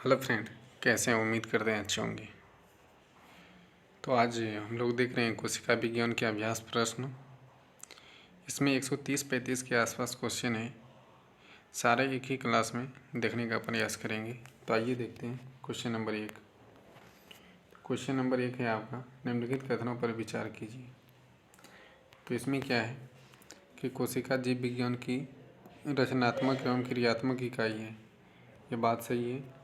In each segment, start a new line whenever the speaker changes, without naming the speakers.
Hello friend, कैसे हैं? उम्मीद करते हैं अच्छे होंगे। तो आज हम लोग देख रहे हैं कोशिका विज्ञान के अभ्यास प्रश्न। इसमें 130-35 के आसपास क्वेश्चन है। सारे एक ही क्लास में देखने का प्रयास करेंगे। तो आइए देखते हैं क्वेश्चन नंबर 1। क्वेश्चन नंबर 1 है आपका, निम्नलिखित कथनों पर विचार कीजिए। तो इसमें क्या है कि कोशिका जीव विज्ञान की रचनात्मक एवं क्रियात्मक इकाई है। ये बात सही है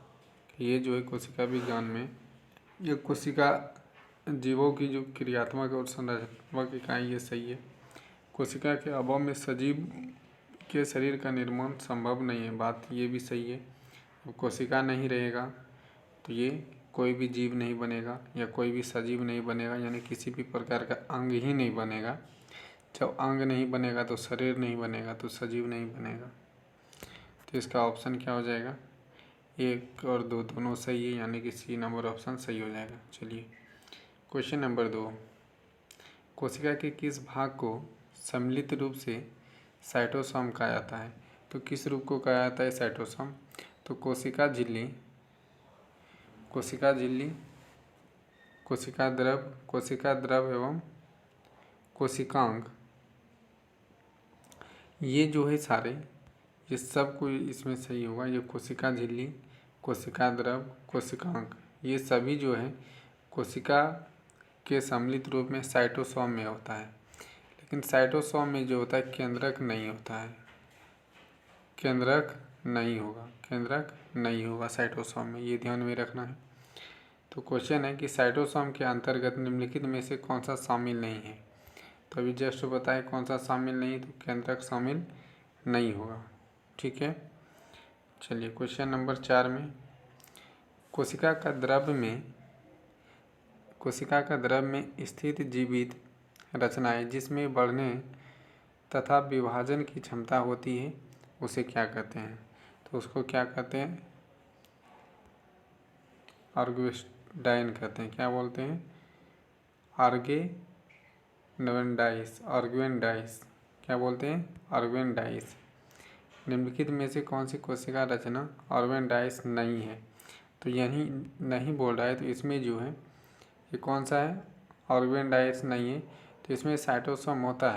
कि ये जो है कोशिका विज्ञान में ये कोशिका जीवों की जो क्रियात्मक और संरचनात्मक इकाई ये सही है। कोशिका के अभाव में सजीव के शरीर का निर्माण संभव नहीं है, बात ये भी सही है। अब कोशिका नहीं रहेगा तो ये कोई भी जीव नहीं बनेगा या कोई भी सजीव नहीं बनेगा, यानी किसी भी प्रकार का अंग ही नहीं बनेगा। जब अंग नहीं बनेगा तो शरीर नहीं बनेगा, तो सजीव नहीं बनेगा। तो इसका ऑप्शन क्या हो जाएगा? 1 और 2 दोनों सही है, यानी कि सी नंबर ऑप्शन सही हो जाएगा। चलिए क्वेश्चन नंबर 2। कोशिका के किस भाग को सम्मिलित रूप से साइटोसोम कहा जाता है? तो किस रूप को कहा जाता है साइटोसोम? तो कोशिका झिल्ली, कोशिका झिल्ली, कोशिका द्रव एवं कोशिकांग, ये जो है सारे ये सब को इसमें सही होगा। ये कोशिका झिल्ली, कोशिका द्रव, कोशिकांग, ये सभी जो है कोशिका के सम्मिलित रूप में साइटोसोम में होता है। लेकिन साइटोसोम में जो होता है केंद्रक नहीं होता है, केंद्रक नहीं होगा साइटोसोम में, ये ध्यान में रखना है। तो क्वेश्चन है कि साइटोसोम के अंतर्गत निम्नलिखित में से कौन सा शामिल नहीं है? तो अभी जस्ट बताए कौन सा शामिल नहीं है, तो केंद्रक शामिल नहीं होगा। ठीक है, चलिए क्वेश्चन नंबर 4 में कोशिका का द्रव में स्थित जीवित रचनाएं जिसमें बढ़ने तथा विभाजन की क्षमता होती है उसे क्या कहते हैं? तो उसको क्या कहते हैं? ऑर्गेनोडाइन कहते हैं। क्या बोलते हैं? ऑर्गेनोडाइस। क्या बोलते हैं? ऑर्गेनोडाइस। निम्नलिखित में से कौन सी कोशिका रचना ऑर्गेनोडाइस नहीं है? तो यही नहीं बोल रहा है, तो इसमें जो है ये कौन सा है? ऑर्गेनोडाइस नहीं है। तो इसमें साइटोसोम होता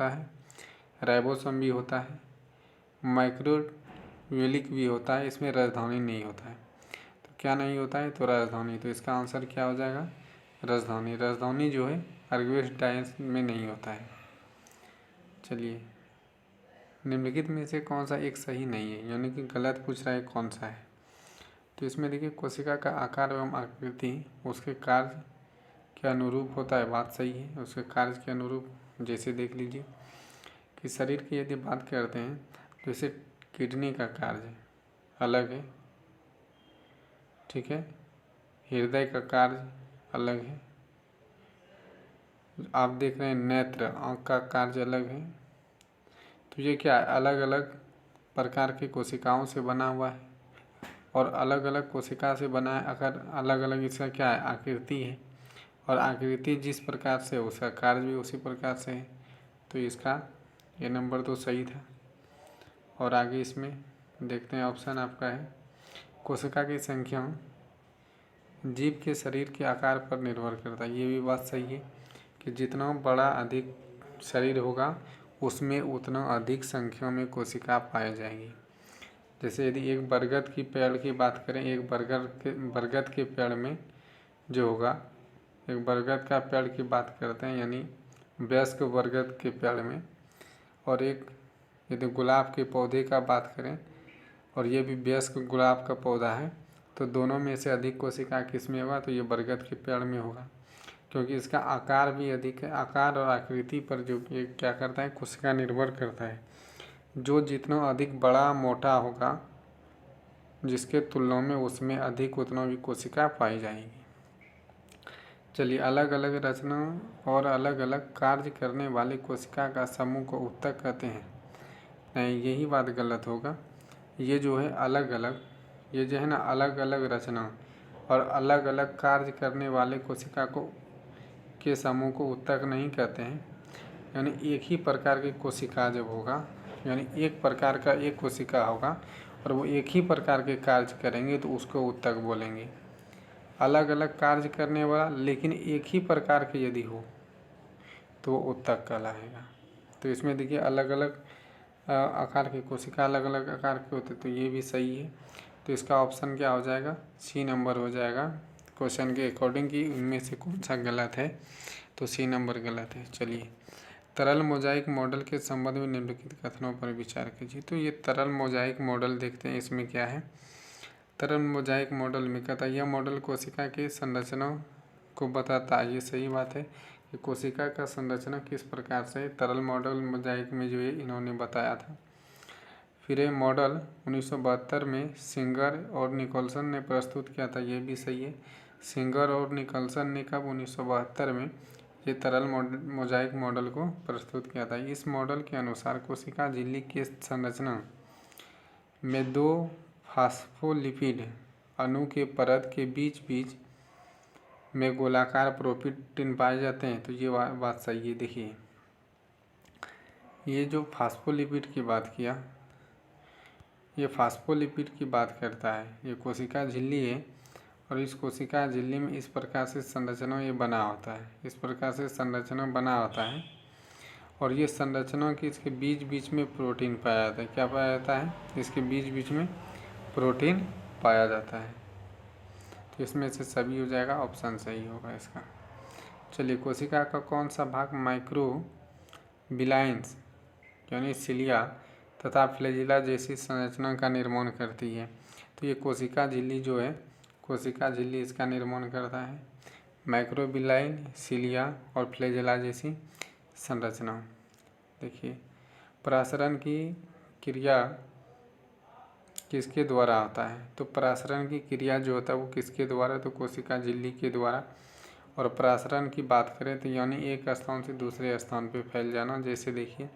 है, राइबोसोम भी होता है, माइक्रोट्यूब्यूल भी होता है, इसमें राजधानी नहीं होता है। तो क्या नहीं होता है? तो राजधानी। तो इसका आंसर क्या हो जाएगा? राजधानी जो है ऑर्गेनोडाइस में नहीं होता है। चलिए निम्नलिखित में से कौन सा एक सही नहीं है, यानी कि गलत पूछ रहा है कौन सा है? तो इसमें देखिए कोशिका का आकार एवं आकृति उसके कार्य के अनुरूप होता है, बात सही है। उसके कार्य के अनुरूप जैसे देख लीजिए कि शरीर की यदि बात करते हैं तो जैसे किडनी का कार्य अलग है, ठीक है, हृदय का कार्य अलग है। आप देख रहे हैं नेत्र, आँख का कार्य अलग है। तो ये क्या है? अलग अलग प्रकार की कोशिकाओं से बना हुआ है और अलग अलग कोशिका से बना है। अगर अलग अलग इसका क्या है? आकृति है, और आकृति जिस प्रकार से उसका कार्य भी उसी प्रकार से है। तो इसका ये नंबर तो सही था। और आगे इसमें देखते हैं ऑप्शन आपका है कोशिका की संख्या जीव के शरीर के आकार पर निर्भर करता है। ये भी बात सही है कि जितना बड़ा अधिक शरीर होगा उसमें उतना अधिक संख्या में कोशिका पाई जाएगी। जैसे यदि एक बरगद की पेड़ की बात करें, एक बरगद के पेड़ में जो होगा, एक बरगद का पेड़ की बात करते हैं यानी वयस्क बरगद के पेड़ में, और एक यदि गुलाब के पौधे का बात करें और ये भी वयस्क गुलाब का पौधा है, तो दोनों में से अधिक कोशिका किस में होगा? तो ये बरगद के पेड़ में होगा, क्योंकि इसका आकार भी अधिक है। आकार और आकृति पर जो ये क्या करता है? कोशिका निर्भर करता है। जो जितना अधिक बड़ा मोटा होगा जिसके तुलना में उसमें अधिक उतना भी कोशिका पाई जाएगी। चलिए अलग अलग रचना और अलग अलग कार्य करने वाली कोशिका का समूह को ऊतक कहते हैं। नहीं, यही बात गलत होगा। ये जो है अलग अलग, ये जो है ना अलग अलग रचना और अलग अलग कार्य करने वाले कोशिका को के समूह को ऊतक नहीं कहते हैं। यानी एक ही प्रकार की कोशिका जब होगा, यानी एक प्रकार का एक कोशिका होगा और वो एक ही प्रकार के कार्य करेंगे तो उसको ऊतक बोलेंगे। अलग अलग कार्य करने वाला लेकिन एक ही प्रकार के यदि हो तो वो ऊतक कहलाएगा। तो इसमें देखिए अलग अलग आकार की कोशिका अलग अलग आकार के होते, तो ये भी सही है। तो इसका ऑप्शन क्या हो जाएगा, सी नंबर हो जाएगा। क्वेश्चन के अकॉर्डिंग कि उनमें से कौन सा गलत है, तो सी नंबर गलत है। चलिए, तरल मोजाइक मॉडल के संबंध में निम्नलिखित कथनों पर विचार कीजिए। तो ये तरल मोजाइक मॉडल देखते हैं, इसमें क्या है। तरल मोजाइक मॉडल में कहता है यह मॉडल कोशिका के संरचना को बताता है। ये सही बात है कि कोशिका का संरचना किस प्रकार से तरल मॉडल मोजाइक में जो है इन्होंने बताया था। फिर ये मॉडल 1972 में सिंगर और निकोलसन ने प्रस्तुत किया था। ये भी सही है। सिंगर और निकोलसन ने कब 1972 में ये तरल मोजाइक मॉडल को प्रस्तुत किया था। इस मॉडल के अनुसार कोशिका झिल्ली की संरचना में दो फास्फोलिपिड अणु के परत के बीच बीच में गोलाकार प्रोटीन पाए जाते हैं। तो ये बात सही है। देखिए, ये जो फास्फोलिपिड की बात किया, ये फास्फोलिपिड की बात करता है। ये कोशिका झिल्ली है और इस कोशिका झिल्ली में इस प्रकार से संरचना ये बना होता है, इस प्रकार से संरचना बना होता है। और ये संरचना की इसके बीच बीच में प्रोटीन पाया जाता है। क्या पाया जाता है, इसके बीच बीच में प्रोटीन पाया जाता है। तो इसमें से सभी हो जाएगा, ऑप्शन सही होगा इसका। चलिए, कोशिका का कौन सा भाग माइक्रो बिलाइंस यानी सिलिया तथा फ्लैजिला जैसी संरचना का निर्माण करती है। तो ये कोशिका झिल्ली जो है, कोशिका झिल्ली इसका निर्माण करता है, माइक्रोबिलाइन, सिलिया और फ्लैजिला जैसी संरचना। देखिए, परासरण की क्रिया किसके द्वारा होता है, तो परासरण की क्रिया जो होता है वो किसके द्वारा, तो कोशिका झिल्ली के द्वारा। और परासरण की बात करें तो यानी एक स्थान से दूसरे स्थान पे फैल जाना। जैसे देखिए,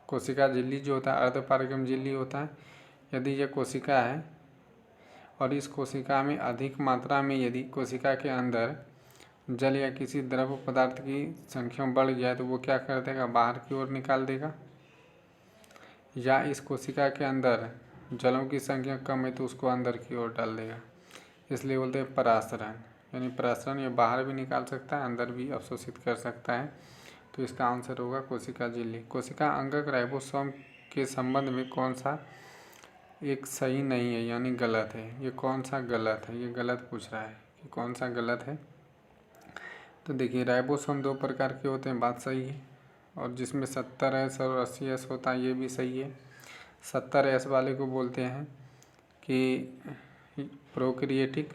कोशिका झिल्ली जो होता है अर्धपारगम झिल्ली होता है। यदि यह कोशिका है और इस कोशिका में अधिक मात्रा में यदि कोशिका के अंदर जल या किसी द्रव पदार्थ की संख्या बढ़ गया तो वो क्या कर देगा, बाहर की ओर निकाल देगा। या इस कोशिका के अंदर जलों की संख्या कम है तो उसको अंदर की ओर डाल देगा। इसलिए बोलते हैं परासरण। यानी परासरण ये बाहर भी निकाल सकता है, अंदर भी अवशोषित कर सकता है। तो इसका आंसर होगा कोशिका झिल्ली। कोशिका अंगक राइबोसोम के संबंध में कौन सा एक सही नहीं है यानी गलत है। ये कौन सा गलत है, ये गलत पूछ रहा है कि कौन सा गलत है। तो देखिए, राइबोसोम दो प्रकार के होते हैं, बात सही है। और जिसमें 70S और 80S होता है, ये भी सही है। 70S वाले को बोलते हैं कि प्रोकैरियोटिक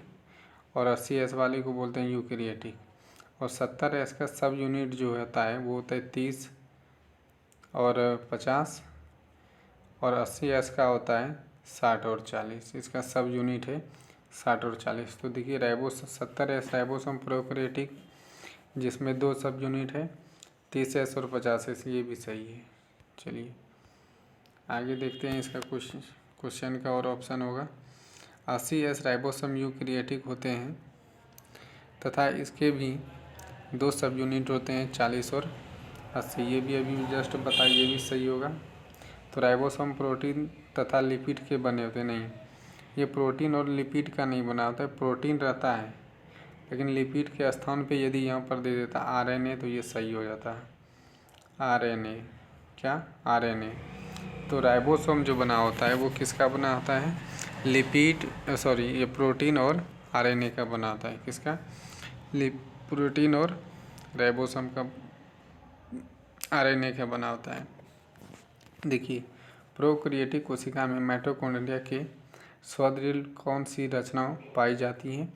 और 80S वाले को बोलते हैं यूकैरियोटिक। और 70S का सब यूनिट जो होता है वो होता है 30 और 50। और 80S का होता है 60 और 40। इसका सब यूनिट है 60 और 40। तो देखिए, 70S राइबोसोम प्रोकैरियोटिक जिसमें दो सब यूनिट है 30S और 50S, ये भी सही है। चलिए आगे देखते हैं इसका क्वेश्चन का और ऑप्शन होगा। 80S राइबोसोम यूकैरियोटिक होते हैं तथा इसके भी दो सब यूनिट होते हैं 40 और 80। ये भी अभी जस्ट बताइए, ये भी सही होगा। तो राइबोसोम प्रोटीन तथा लिपिड के बने होते नहीं, ये प्रोटीन और लिपिड का नहीं बना होता है। प्रोटीन रहता है लेकिन लिपिड के स्थान पे यदि यहाँ पर दे देता RNA तो ये सही हो जाता है। RNA, क्या RNA। तो राइबोसोम जो बना होता है वो किसका बना होता है, लिपिड ये प्रोटीन और RNA का बना होता है। किसका, प्रोटीन और राइबोसोम का RNA का बना होता है। देखिए, प्रोकैरियोटिक कोशिका में माइटोकॉन्ड्रिया के स्वदृढ़ कौन सी रचना पाई जाती है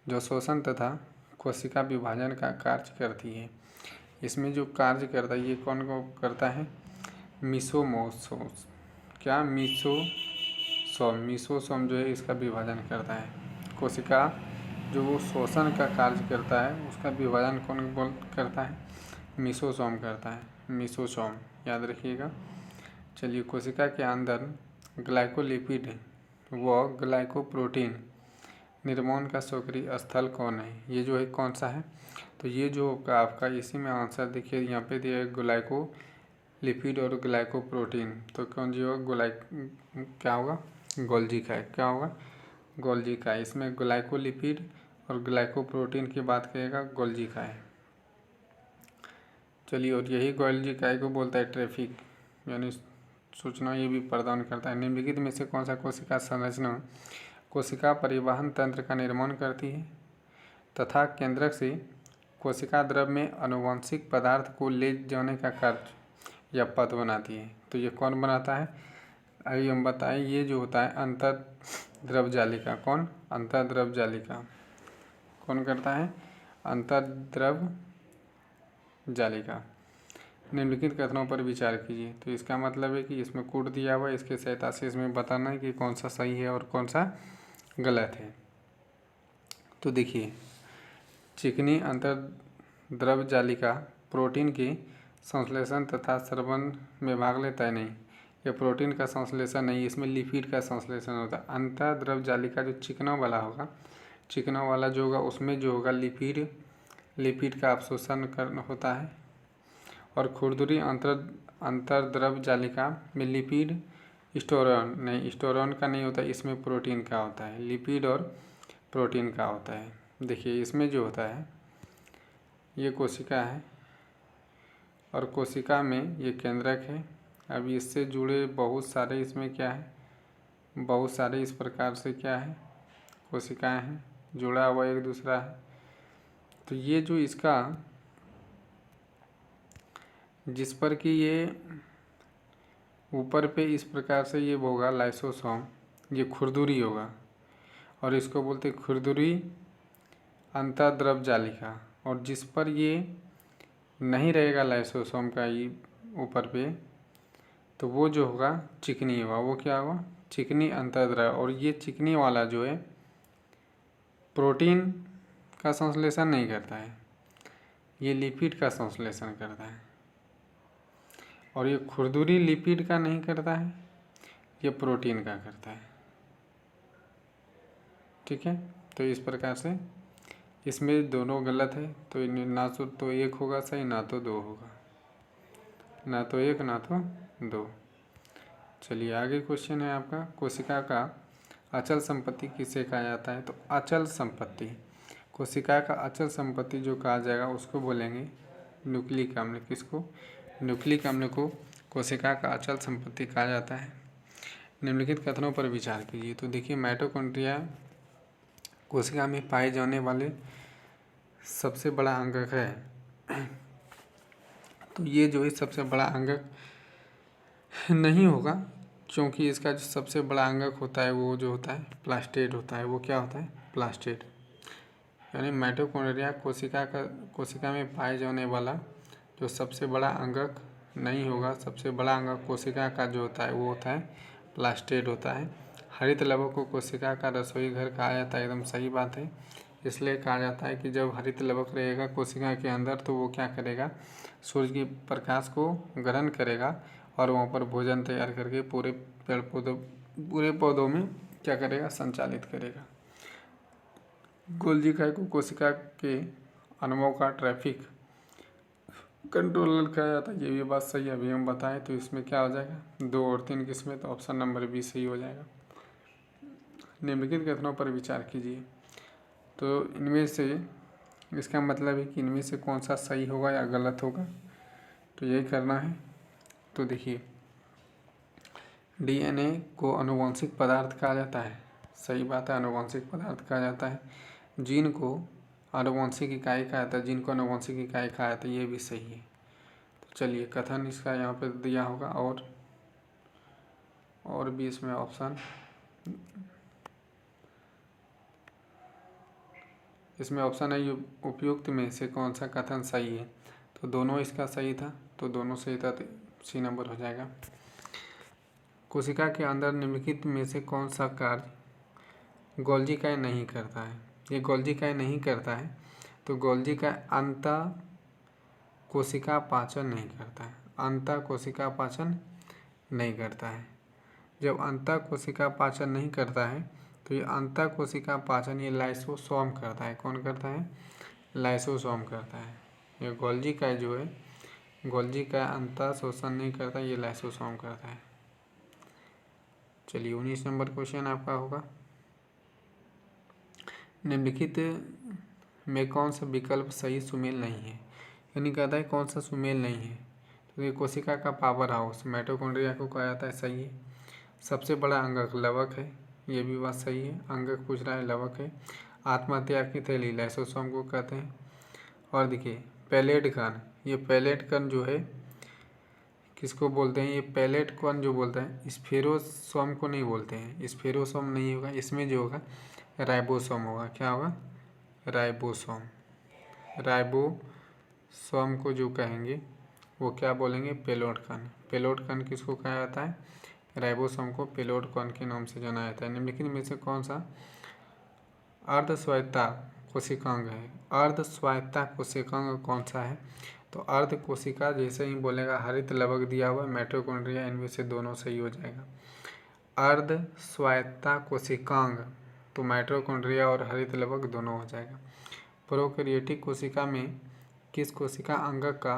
जो शोषण तथा कोशिका विभाजन का कार्य करती है। इसमें जो कार्य करता है ये कौन को करता है, मीसोसोम। क्या, मीसोसोम जो है इसका विभाजन करता है। कोशिका जो वो शोषण का कार्य करता है उसका विभाजन कौन करता है, मीसोसोम करता है, मीसोसोम, याद रखिएगा। चलिए, कोशिका के अंदर ग्लाइकोलिपिड व ग्लाइकोप्रोटीन निर्माण का सक्रिय स्थल कौन है, ये जो है कौन सा है। तो ये जो आपका इसी में आंसर देखिए यहाँ पे दिया है, लिपिड और ग्लाइकोप्रोटीन, तो कौन जी होगा? क्या होगा? गोल्जी का है। क्या होगा? गोल्जी का है। इसमें ग्लाइकोलिपिड और ग्लाइकोप्रोटीन की बात करेगा, गोल्जी का है। चलिए, और यही गोल्जी काय को बोलता है ट्रैफिक, यानी सूचना ये भी प्रदान करता है। निम्नलिखित में से कौन सा कोशिका संरचना कोशिका परिवहन तंत्र का निर्माण करती है तथा केंद्रक से कोशिका द्रव में आनुवंशिक पदार्थ को ले जाने का कार्य या पथ बनाती है? तो ये कौन बनाता है? आइए हम बताएं। ये जो होता है अंतर्द्रव जालिका। कौन? अंतर्द्रव जालिका। कौन करता है? अंतर्द्रव जालिका। निम्नलिखित कथनों पर विचार कीजिए। तो इसका मतलब है कि इसमें कोड दिया हुआ है, इसके सहायता से इसमें बताना है कि कौन सा सही है और कौन सा गलत है। तो देखिए, चिकनी अंतर्द्रव जालिका प्रोटीन की संश्लेषण तथा स्रवण में भाग लेता है? नहीं, ये प्रोटीन का संश्लेषण नहीं, इसमें लिपिड का संश्लेषण होता है। अंतर्द्रव जालिका जो चिकना वाला होगा, चिकना वाला जो होगा उसमें जो होगा लिपिड का अवशोषण होता है। और खुरदुरी अंतर्द्रव जालिका में लिपिड स्टोरॉन नहीं, स्टोरॉन का नहीं होता, इसमें प्रोटीन का होता है। लिपिड और प्रोटीन का होता है। देखिए, इसमें जो होता है ये कोशिका है और कोशिका में ये केंद्रक है। अब इससे जुड़े बहुत सारे इसमें क्या है, बहुत सारे इस प्रकार से क्या है कोशिकाएं हैं, जुड़ा हुआ एक दूसरा है। तो ये जो इसका जिस पर कि ये ऊपर पे इस प्रकार से ये होगा लाइसोसोम, ये खुरदुरी होगा और इसको बोलते खुरदुरी अंतर्द्रव जालिका। और जिस पर ये नहीं रहेगा लाइसोसोम का ये ऊपर पे, तो वो जो होगा चिकनी होगा। वो क्या होगा? चिकनी अंतर्द्रव। और ये चिकनी वाला जो है प्रोटीन का संश्लेषण नहीं करता है, ये लिपिड का संश्लेषण करता है। और ये खुरदुरी लिपिड का नहीं करता है, ये प्रोटीन का करता है। ठीक है, तो इस प्रकार से इसमें दोनों गलत है। तो ना तो एक होगा सही, ना तो दो होगा, ना तो एक ना तो दो। चलिए, आगे क्वेश्चन है आपका, कोशिका का अचल संपत्ति किसे कहा जाता है? तो अचल संपत्ति, कोशिका का अचल संपत्ति जो कहा जाएगा उसको बोलेंगे न्यूक्लिक अम्ल। किसको? न्यूक्लिक अम्ल को कोशिका का अचल संपत्ति कहा जाता है। निम्नलिखित कथनों पर विचार कीजिए। तो देखिए, माइटोकॉन्ड्रिया कोशिका में पाए जाने वाले सबसे बड़ा अंगक है। तो ये जो है सबसे बड़ा अंगक नहीं होगा, क्योंकि इसका जो सबसे बड़ा अंगक होता है वो जो होता है प्लास्टेड होता है। वो क्या होता है? प्लास्टेड। यानी माइटोकॉन्ड्रिया कोशिका में पाए जाने वाला जो सबसे बड़ा अंगक नहीं होगा। सबसे बड़ा अंगक कोशिका का जो होता है वो होता है प्लास्टेड होता है। हरित लवक को कोशिका का रसोई घर कहा जाता है। एकदम सही बात है। इसलिए कहा जाता है कि जब हरित लवक रहेगा कोशिका के अंदर तो वो क्या करेगा? सूर्य के प्रकाश को ग्रहण करेगा और वहाँ पर भोजन तैयार करके पूरे पौधों में क्या करेगा? संचालित करेगा। गोल्जी काय को कोशिका के अणुओं का ट्रैफिक कंट्रोलर कहा जाता है। ये भी बात सही है, अभी हम बताएं। तो इसमें क्या हो जाएगा? 2 और 3 किस्में, तो ऑप्शन नंबर बी सही हो जाएगा। निम्नलिखित कथनों पर विचार कीजिए। तो इनमें से इसका मतलब है कि इनमें से कौन सा सही होगा या गलत होगा, तो यही करना है। तो देखिए, डीएनए को आनुवंशिक पदार्थ कहा जाता है। सही बात है, आनुवंशिक पदार्थ कहा जाता है। जीन को आनुवंशिक इकाई कहा जाता है, जीन को आनुवंशिक इकाई कहा जाता है, ये भी सही है। तो चलिए, कथन इसका यहाँ पे दिया होगा और भी इसमें ऑप्शन, इसमें ऑप्शन है उपयुक्त में से कौन सा कथन सही है? तो दोनों इसका सही था, तो दोनों सही था, तो सी नंबर हो जाएगा। कोशिका के अंदर निम्नलिखित में से कौन सा कार्य गोल्जी काय नहीं करता है? ये गोल्जी काय नहीं करता है, तो गोल्जी काय अंतः कोशिका पाचन नहीं करता है। अंतः कोशिका पाचन नहीं करता है। जब अंतः कोशिका पाचन नहीं करता है तो ये अंतः कोशिका पाचन ये लाइसोसोम करता है। कौन करता है? लाइसोसोम करता है। ये गोल्जी काय जो है गोल्जी का अंतः शोषण नहीं करता, ये लाइसोसोम करता है। चलिए 19 नंबर क्वेश्चन आपका होगा, निम्नलिखित में कौन सा विकल्प सही सुमेल नहीं है। यानी कहता है कौन सा सुमेल नहीं है। तो ये कोशिका का पावर हाउस माइटोकॉन्ड्रिया को कहा जाता है, सही है। सबसे बड़ा अंगक लवक है, ये भी बात सही है। अंगक पूछ रहा है, लवक है। आत्महत्या की थैली लाइसोसोम को कहते हैं। और देखिए पैलेट कण, ये पैलेट कण जो है किसको बोलते हैं, ये पैलेट कण जो बोलते हैं स्फेरोसोम को नहीं बोलते हैं। स्फेरोसोम नहीं होगा, इसमें जो होगा राइबोसोम होगा। क्या होगा, राइबोसोम। राइबोसोम को जो कहेंगे वो क्या बोलेंगे, पेलोड कण। पेलोड कण किसको कहा जाता है, राइबोसोम को पेलोड कण के नाम से जाना जाता है। निम्नलिखित में से कौन सा अर्धस्वायत्ता कोशिकांग है। अर्धस्वायत्ता कोशिकांग कौन सा है, तो अर्ध कोशिका जैसे ही बोलेगा हरित लवक दिया हुआ माइटोकॉन्ड्रिया, इनमें से दोनों सही हो जाएगा। अर्ध स्वायत्ता कोशिकांग तो माइटोकॉन्ड्रिया और हरित लवक दोनों हो जाएगा। प्रोकैरियोटिक कोशिका में किस कोशिका अंगक का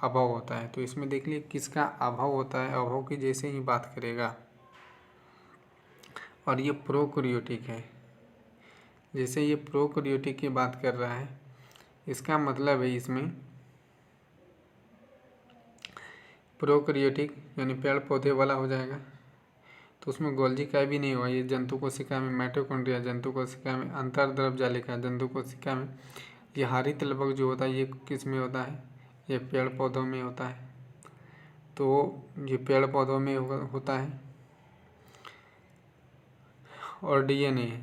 अभाव होता है, तो इसमें देख लीजिए किसका अभाव होता है, अभाव की जैसे ही बात करेगा। और ये प्रोकैरियोटिक है, जैसे ये प्रोकैरियोटिक की बात कर रहा है, इसका मतलब है इसमें प्रोकैरियोटिक यानी पेड़ पौधे वाला हो जाएगा। तो उसमें गोल्जी का भी नहीं हुआ। ये जंतु कोशिका में माइटोकॉन्ड्रिया, जंतु कोशिका में अंतर्द्रव जालिका, जंतु कोशिका में ये हरित लवक जो होता है ये किस में होता है, ये पेड़ पौधों में होता है। तो ये पेड़ पौधों में होता है। और डीएनए,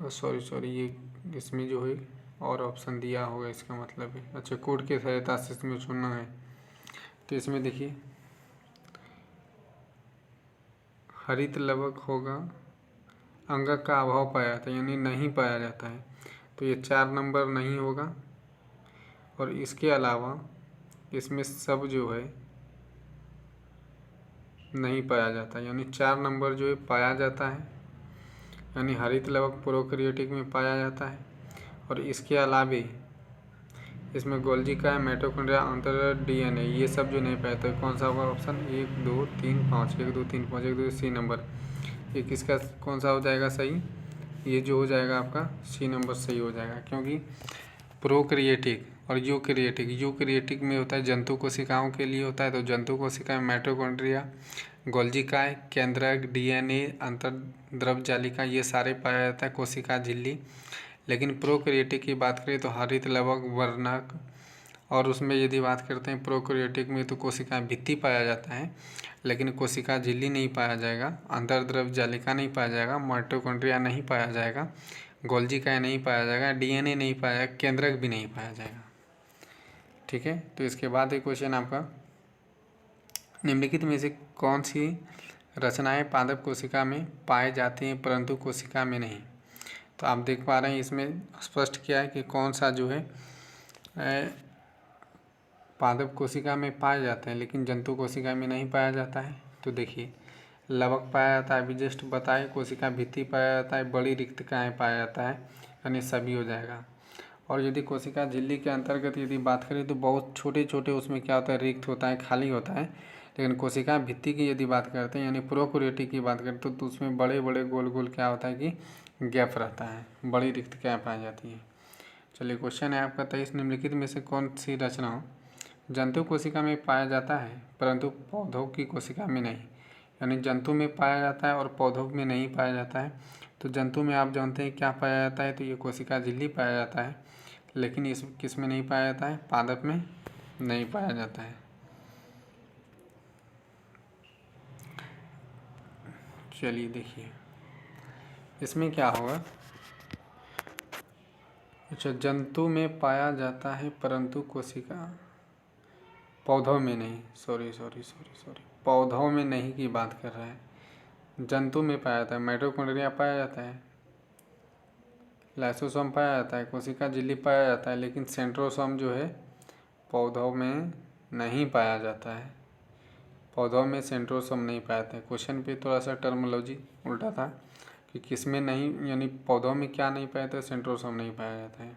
सॉरी ये इसमें जो है और ऑप्शन दिया होगा, इसका मतलब है अच्छा कोड की सहायता से इसमें चुनना है। तो इसमें देखिए हरित लवक होगा, अंगक का अभाव पाया जाता है यानी नहीं पाया जाता है, तो ये 4 नंबर नहीं होगा। और इसके अलावा इसमें सब जो है नहीं पाया जाता, यानी 4 नंबर जो है पाया जाता है, यानी हरित लवक प्रोकैरियोटिक में पाया जाता है। और इसके अलावे इसमें गोल्जी का है, माइटोकॉन्ड्रिया, अंतर डीएनए, ये सब जो नहीं पाया, तो कौन सा होगा ऑप्शन 1 2 3 5, 1 2 3 5, 1 2 सी नंबर, ये किसका कौन सा हो जाएगा सही, ये जो हो जाएगा आपका सी नंबर सही हो जाएगा। क्योंकि प्रोकैरियोटिक और यूकैरियोटिक में होता है जंतु कोशिकाओं के लिए होता है, तो जंतु कोशिका में माइटोकॉन्ड्रिया, गोल्जी काय, केंद्रक, डीएनए, अंतर्द्रव जालिका ये सारे पाया जाता है, कोशिका झिल्ली। लेकिन प्रोकैरियोटिक की बात करें तो हरित लवक, वर्णक, और उसमें यदि बात करते हैं प्रोकैरियोटिक में तो कोशिका भित्ति पाया जाता है, लेकिन कोशिका झिल्ली नहीं पाया जाएगा, अंतर्द्रव जालिका नहीं पाया जाएगा, माइटोकॉन्ड्रिया नहीं पाया जाएगा, गोल्जी काय नहीं पाया जाएगा, डीएनए नहीं पाया जाएगा, केंद्रक भी नहीं पाया जाएगा। ठीक है, तो इसके बाद एक क्वेश्चन आपका, निम्नलिखित में से कौन सी रचनाएं पादप कोशिका में पाए जाती हैं परंतु कोशिका में नहीं। तो आप देख पा रहे हैं इसमें स्पष्ट किया है कि कौन सा जो है पादप कोशिका में पाए जाते हैं लेकिन जंतु कोशिका में नहीं पाया जाता है। तो देखिए लवक पाया जाता है, अभी जस्ट बताए, कोशिका भित्ति पाया जाता है, बड़ी रिक्तकाएँ पाया जाता है, यानी सभी हो जाएगा। और यदि कोशिका झिल्ली के अंतर्गत यदि बात करें तो बहुत छोटे छोटे उसमें क्या होता है, रिक्त होता है, खाली होता है। लेकिन कोशिका भित्ति की यदि बात करते हैं यानी प्रोकैरियोटिक की बात करते तो उसमें बड़े बड़े गोल गोल क्या होता है कि गैप रहता है, बड़ी रिक्तकाएँ पाई जाती हैं। चलिए क्वेश्चन है आपका 23, निम्नलिखित में से कौन सी रचना जंतु कोशिका में पाया जाता है परंतु पौधों की कोशिका में नहीं, यानी जंतु में पाया जाता है और पौधों में नहीं पाया जाता है। तो जंतु में आप जानते हैं क्या पाया जाता है, तो ये कोशिका झिल्ली पाया जाता है, लेकिन इस किस में नहीं पाया जाता है, पादप में नहीं पाया जाता है। चलिए देखिए इसमें क्या होगा, अच्छा जंतु में पाया जाता है परंतु कोशिका, पौधों में नहीं, सॉरी पौधों में नहीं की बात कर रहा है। जंतु में पाया जाता है, माइटोकॉन्ड्रिया पाया जाता है, लाइसोसोम पाया जाता है, कोशिका झिल्ली पाया जाता है, लेकिन सेंट्रोसोम जो है पौधों में नहीं पाया जाता है। पौधों में सेंट्रोसोम नहीं पाया जाता है। क्वेश्चन पे थोड़ा सा टर्मोलॉजी उल्टा था कि किस में नहीं, यानी पौधों में क्या नहीं पाया जाता है, सेंट्रोसोम नहीं पाया जाता है।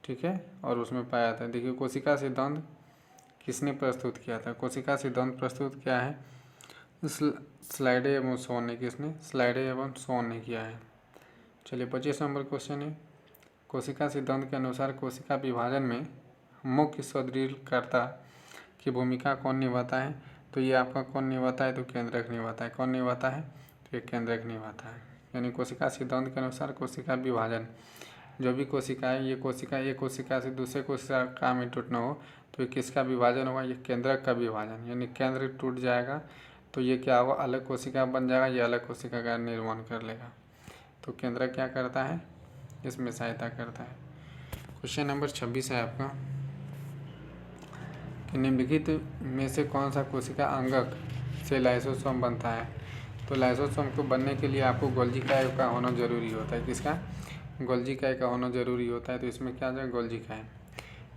ठीक है, और उसमें पाया जाता है। देखिए कोशिका सिद्धांत किसने प्रस्तुत किया था? कोशिका सिद्धांत प्रस्तुत किया है स्लाइडे एवं सोन ने। किसने? स्लाइडे एवं सोन ने किया है। चलिए 25 नंबर क्वेश्चन है, कोशिका सिद्धांत के अनुसार कोशिका विभाजन में मुख्य सुदृढ़ीकर्ता की भूमिका कौन निभाता है? तो ये आपका कौन निभाता है? तो केंद्रक निभाता है। कौन निभाता है? तो ये केंद्रक निभाता है। यानी कोशिका सिद्धांत के अनुसार कोशिका विभाजन, जो भी कोशिका है, ये कोशिका एक कोशिका से दूसरे कोशिका में टूटना हो तो ये किसका विभाजन होगा? ये केंद्रक का विभाजन। यानी केंद्र टूट जाएगा तो ये क्या होगा? अलग कोशिका बन जाएगा, ये अलग कोशिका का निर्माण कर लेगा। तो केंद्रक क्या करता है? इसमें सहायता करता है। क्वेश्चन नंबर 26 है आपका कि निम्नलिखित में से कौन सा कोशिका अंगक से लाइसोसोम बनता है? तो लाइसोसोम को बनने के लिए आपको गोल्जी काय का होना जरूरी होता है। किसका? गोल्जी काय का होना जरूरी होता है। तो इसमें क्या आ जाएगा? गोल्जी काय।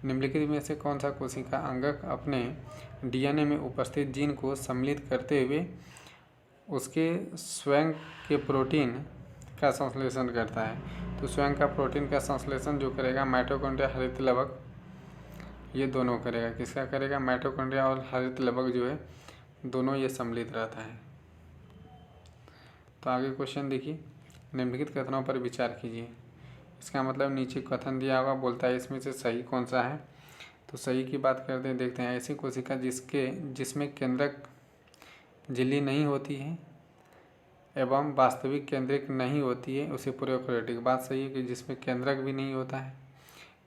निम्नलिखित में से कौन सा कोशिका अंगक अपने डीएनए में उपस्थित जीन को सम्मिलित करते हुए उसके स्वयं के प्रोटीन का संश्लेषण करता है? तो स्वयं का प्रोटीन का संश्लेषण जो करेगा माइटोकॉन्ड्रिया, हरित लवक, ये दोनों करेगा। किसका करेगा? माइटोकॉन्ड्रिया और हरित लवक जो है दोनों ये सम्मिलित रहता है। तो आगे क्वेश्चन देखिए, निम्नलिखित कथनों पर विचार कीजिए। इसका मतलब नीचे कथन दिया होगा, बोलता है इसमें से सही कौन सा है? तो सही की बात करते हैं, देखते हैं। ऐसी कोशिका जिसमें केंद्रक झिल्ली नहीं होती है एवं वास्तविक केंद्रक नहीं होती है उसे प्रोकैरियोटिक। बात सही है कि जिसमें केंद्रक भी नहीं होता है,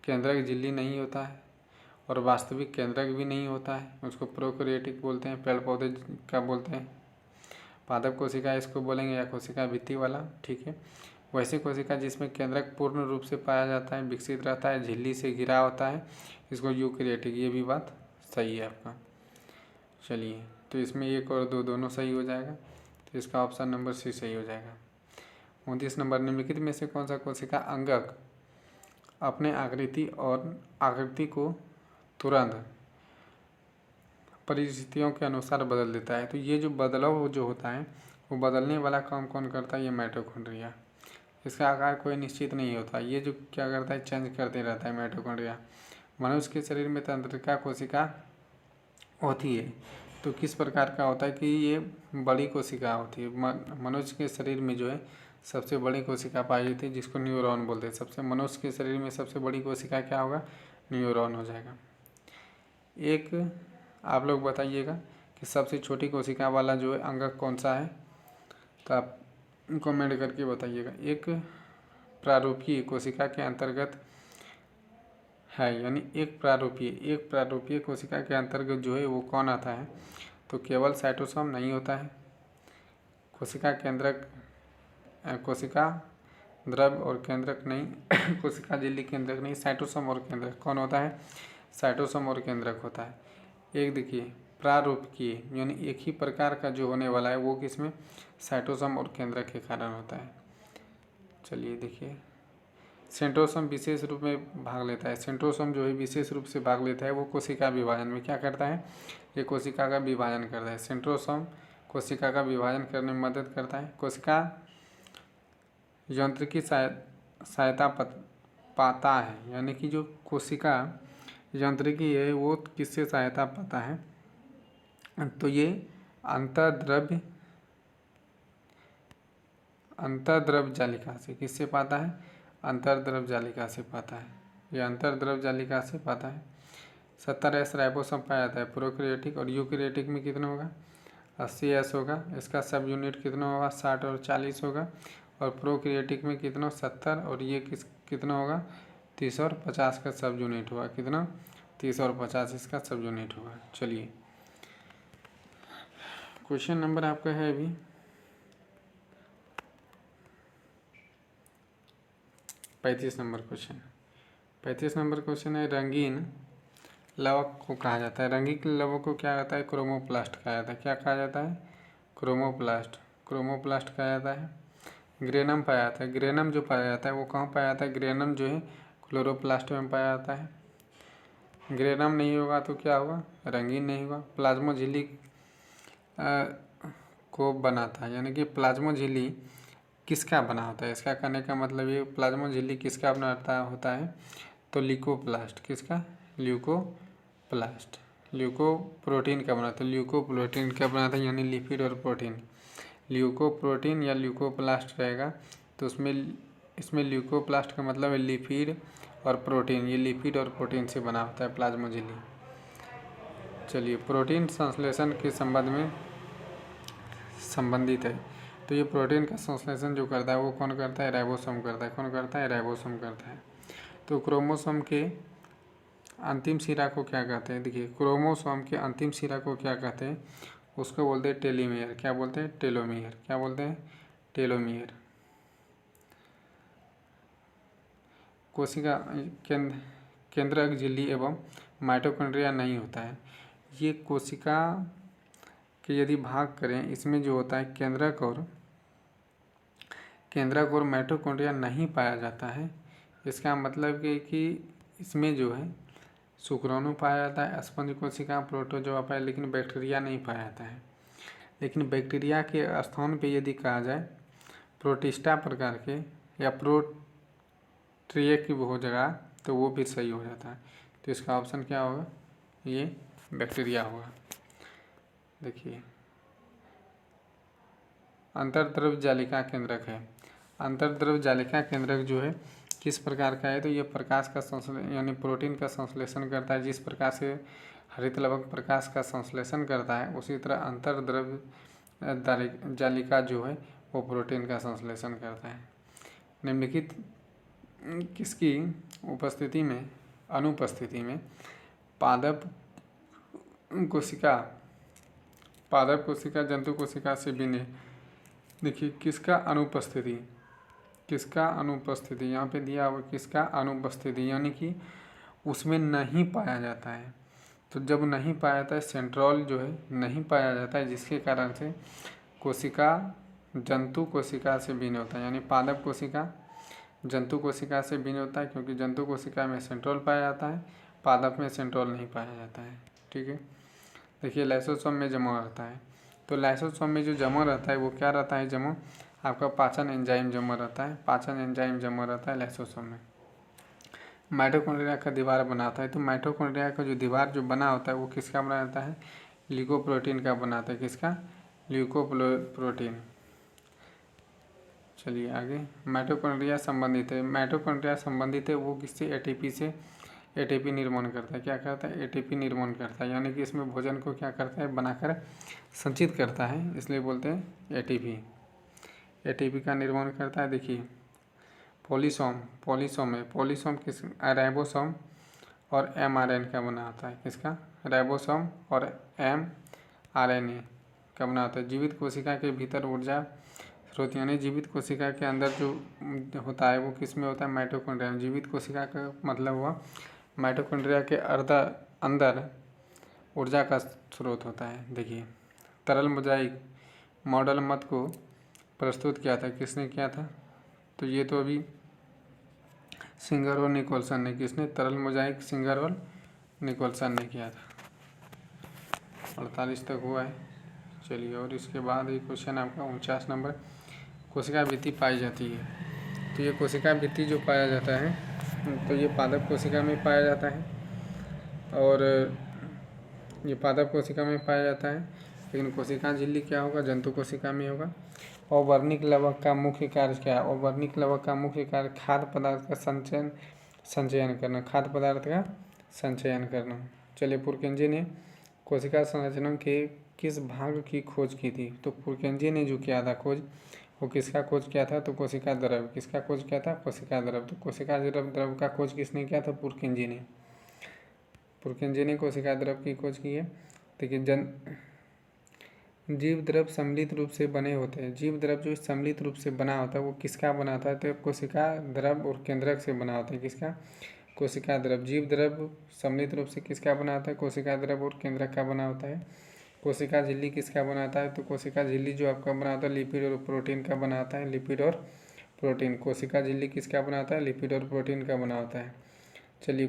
केंद्रक झिल्ली नहीं होता है और वास्तविक केंद्रक भी नहीं होता है, उसको प्रोकैरियोटिक बोलते हैं। पेड़ पौधे का बोलते हैं पादप कोशिका इसको बोलेंगे, या कोशिका भित्ति वाला, ठीक है। वैसे कोशिका जिसमें केंद्रक पूर्ण रूप से पाया जाता है, विकसित रहता है, झिल्ली से घिरा होता है, इसको यूकैरियोटिक। ये भी बात सही है आपका। चलिए, तो इसमें एक और दो दोनों सही हो जाएगा, तो इसका ऑप्शन नंबर सी सही हो जाएगा। 29 नंबर, निम्नलिखित में से कौन सा कोशिका अंगक अपने आकृति को तुरंत परिस्थितियों के अनुसार बदल देता है? तो ये जो बदलाव जो होता है वो बदलने वाला काम कौन करता है? ये माइटोकॉन्ड्रिया। इसका आकार कोई निश्चित नहीं होता, ये जो क्या करता है? चेंज करते रहता है माइटोकॉन्ड्रिया। मनुष्य के शरीर में तंत्रिका कोशिका होती है, तो किस प्रकार का होता है कि ये बड़ी कोशिका होती है। मनुष्य के शरीर में जो है सबसे बड़ी कोशिका पाई जाती है, जिसको न्यूरॉन बोलते हैं। मनुष्य के शरीर में सबसे बड़ी कोशिका क्या होगा? न्यूरॉन हो जाएगा। एक आप लोग बताइएगा कि सबसे छोटी कोशिका वाला जो है अंगक कौन सा है? तो आप कमेंट करके बताइएगा। एक प्रारूपीय कोशिका के अंतर्गत है, यानी एक प्रारूपीय कोशिका के अंतर्गत जो है वो कौन आता है? तो केवल साइटोसोम नहीं होता है। कोशिका केंद्रक, कोशिका द्रव और केंद्रक नहीं कोशिका झिल्ली केंद्रक नहीं, साइटोसोम और केंद्रक। कौन होता है? साइटोसोम और केंद्रक होता है। एक देखिए प्रारूपीय, यानी एक ही प्रकार का जो होने वाला है वो किसमें? साइटोसोम और केंद्रक के कारण होता है। चलिए देखिए, सेंट्रोसोम विशेष रूप में भाग लेता है। सेंट्रोसोम जो है विशेष रूप से भाग लेता है, वो कोशिका विभाजन में क्या करता है? ये कोशिका का विभाजन करता है। सेंट्रोसोम कोशिका का विभाजन करने में मदद करता है। कोशिका यांत्रिकी सहायता पाता है, यानी कि जो कोशिका यांत्रिकी है वो किससे सहायता पाता है? तो ये अंतर्द्रव जालिका से। किससे पाता है? अंतर्द्रव जालिका से पाता है। ये अंतर्द्रव जालिका से पाता है। 70S राइबोसोम पाया जाता है प्रोकैरियोटिक, और यूकैरियोटिक में कितना होगा? 80S होगा। इसका सब यूनिट कितना होगा? 60 और 40 होगा। और प्रोकैरियोटिक में कितना? 70, और ये कितना होगा? 30 और 50 का सब यूनिट होगा। कितना? 30 और 50 इसका सब यूनिट होगा। चलिए, क्वेश्चन नंबर आपका है अभी 35 नंबर क्वेश्चन। 35 नंबर क्वेश्चन है, रंगीन लवक को कहा जाता है। रंगीन लवक को क्या कहता है? क्रोमोप्लास्ट कहा जाता है। क्या कहा जाता है? क्रोमोप्लास्ट कहा जाता है। ग्रेनम पाया जाता है। ग्रेनम जो पाया जाता है वो कहाँ पाया जाता है? ग्रेनम जो है क्लोरोप्लास्ट में पाया जाता है। ग्रेनम नहीं होगा तो क्या होगा? रंगीन नहीं होगा। प्लाज्मा झिल्ली को बनाता है, यानी कि प्लाज्मा झिल्ली किसका बना होता है? इसका कहने का मतलब ये प्लाज्मा झिल्ली किसका बनाता होता है? तो ल्यूकोप्लास्ट, किसका? ल्यूकोप्लास्ट। ल्यूकोप्रोटीन का बना था, ल्यूकोप्रोटीन का बना था, यानी लिपिड और प्रोटीन। ल्यूकोप्रोटीन या ल्यूकोप्लास्ट रहेगा, तो इसमें ल्यूकोप्लास्ट का मतलब है लिपिड और प्रोटीन। ये लिपिड और प्रोटीन से बना होता है प्लाज्मा झिल्ली। चलिए, प्रोटीन संश्लेषण के संबंध में संबंधित है। तो ये प्रोटीन का संश्लेषण जो करता है वो कौन करता है? राइबोसोम करता है। कौन करता है? राइबोसोम करता है। तो क्रोमोसोम के अंतिम सिरा को क्या कहते हैं? देखिए, क्रोमोसोम के अंतिम सिरा को क्या कहते हैं? उसको बोलते हैं टेलोमियर। क्या बोलते हैं? टेलोमियर। क्या बोलते हैं? टेलोमियर। कोशिका केंद्रक झिल्ली एवं माइटोकॉन्ड्रिया नहीं होता है। ये कोशिका के यदि भाग करें, इसमें जो होता है केंद्रक और माइटोकॉन्ड्रिया नहीं पाया जाता है। इसका मतलब कि इसमें जो है शुक्राणु पाया जाता है, स्पंज कोशिका, प्रोटोजोआ पाया, लेकिन बैक्टीरिया नहीं पाया जाता है। लेकिन बैक्टीरिया के स्थान पे यदि कहा जाए प्रोटिस्टा प्रकार के या प्रोट्रिए की हो जगह, तो वो भी सही हो जाता है। तो इसका ऑप्शन क्या होगा? ये बैक्टीरिया होगा। देखिए, अंतर्द्रव जालिका केंद्रक है। अंतर्द्रव जालिका केंद्रक जो है किस प्रकार का है? तो ये प्रकाश का संश्लेषण यानी प्रोटीन का संश्लेषण करता है। जिस प्रकार से हरित लवक प्रकाश का संश्लेषण करता है, उसी तरह अंतर्द्रव जालिका जो है वो प्रोटीन का संश्लेषण करता है। निम्नलिखित किसकी अनुपस्थिति में पादप कोशिका जंतु कोशिका से भिन्न। देखिए, किसका अनुपस्थिति यहाँ पे दिया हुआ, किसका अनुपस्थिति, यानी कि उसमें नहीं पाया जाता है। तो जब नहीं पाया जाता है, सेंट्रॉल जो है नहीं पाया जाता है, जिसके कारण से कोशिका जंतु कोशिका से भिन्न होता है। यानी पादप कोशिका जंतु कोशिका से भिन्न होता है, क्योंकि जंतु कोशिका में सेंट्रॉल पाया जाता है, पादप में सेंट्रॉल नहीं पाया जाता है। ठीक है। देखिए, लाइसोसोम में जमा रहता है। तो लाइसोसोम में जो जमा रहता है वो क्या रहता है? जमा आपका पाचन एंजाइम जमा रहता है। पाचन एंजाइम जमा रहता है लाइसोसोम में। माइटोकॉन्ड्रिया का दीवार बनाता है। तो माइटोकॉन्ड्रिया का जो दीवार जो बना होता है वो किसका बना रहता है? ल्यूकोप्रोटीन का बनाता है। किसका? ल्यूकोप्रोटीन। चलिए आगे, माइटोकॉन्ड्रिया संबंधित है वो किससे? एटीपी से। एटीपी निर्माण करता है। क्या करता है? एटीपी निर्माण करता है। यानी कि इसमें भोजन को क्या करता है? बनाकर संचित करता है, इसलिए बोलते हैं एटीपी का निर्माण करता है। देखिए, पॉलीसोम किस? राइबोसोम और एमआरएन का बना होता है। किसका? राइबोसोम और एमआरएनए का बना होता है। जीवित कोशिका के भीतर ऊर्जा स्रोत, यानी जीवित कोशिका के अंदर जो होता है वो किस में होता है? माइटोकॉन्ड्रिया में। जीवित कोशिका का मतलब हुआ माइटोकॉन्ड्रिया के अंदर ऊर्जा का स्रोत होता है। देखिए, तरल मोजाइक मॉडल मत को प्रस्तुत किया था, किसने किया था? तो ये तो अभी सिंगर और निकोलसन ने। किसने? तरल मोजाइक सिंगर और निकोलसन ने किया था। 48 तक हुआ है। चलिए, और इसके बाद एक क्वेश्चन आपका 49 नंबर, कोशिका भित्ति पाई जाती है। तो ये कोशिका भित्ति जो पाया जाता है तो ये पादप कोशिका में पाया जाता है, और ये पादप कोशिका में पाया जाता है। लेकिन कोशिका झिल्ली क्या होगा? जंतु कोशिका में होगा। और वर्निक लवक का मुख्य कार्य क्या है? और वर्निक लवक का मुख्य कार्य खाद्य पदार्थ का संचयन करना। खाद्य पदार्थ का संचयन करना। चलिए, पुरकेंजी ने कोशिका संरचना के किस भाग की खोज की थी? तो पुरकेंजी ने जो किया था खोज, वो किसका खोज किया था? तो कोशिका द्रव। किसका खोज किया था? कोशिका द्रव। तो कोशिका द्रव का खोज किसने किया था? पुरकेंजी ने कोशिका द्रव की खोज की है। देखिए, जीव द्रव सम्मिलित रूप से बने होते हैं। जीव द्रव जो सम्मिलित रूप से बना होता है वो किसका बना होता है? तो कोशिका द्रव और केंद्रक से बना होता है। किसका? कोशिका द्रव। जीव द्रव सम्मिलित रूप से किसका बना होता है? कोशिका द्रव और केंद्रक का बना होता है। कोशिका झिल्ली किसका बनाता है? तो कोशिका झिल्ली जो आपका बनाता है लिपिड और प्रोटीन का बनाता है। लिपिड और प्रोटीन। कोशिका झिल्ली किसका बनाता है? लिपिड और प्रोटीन का बना होता है। चलिए,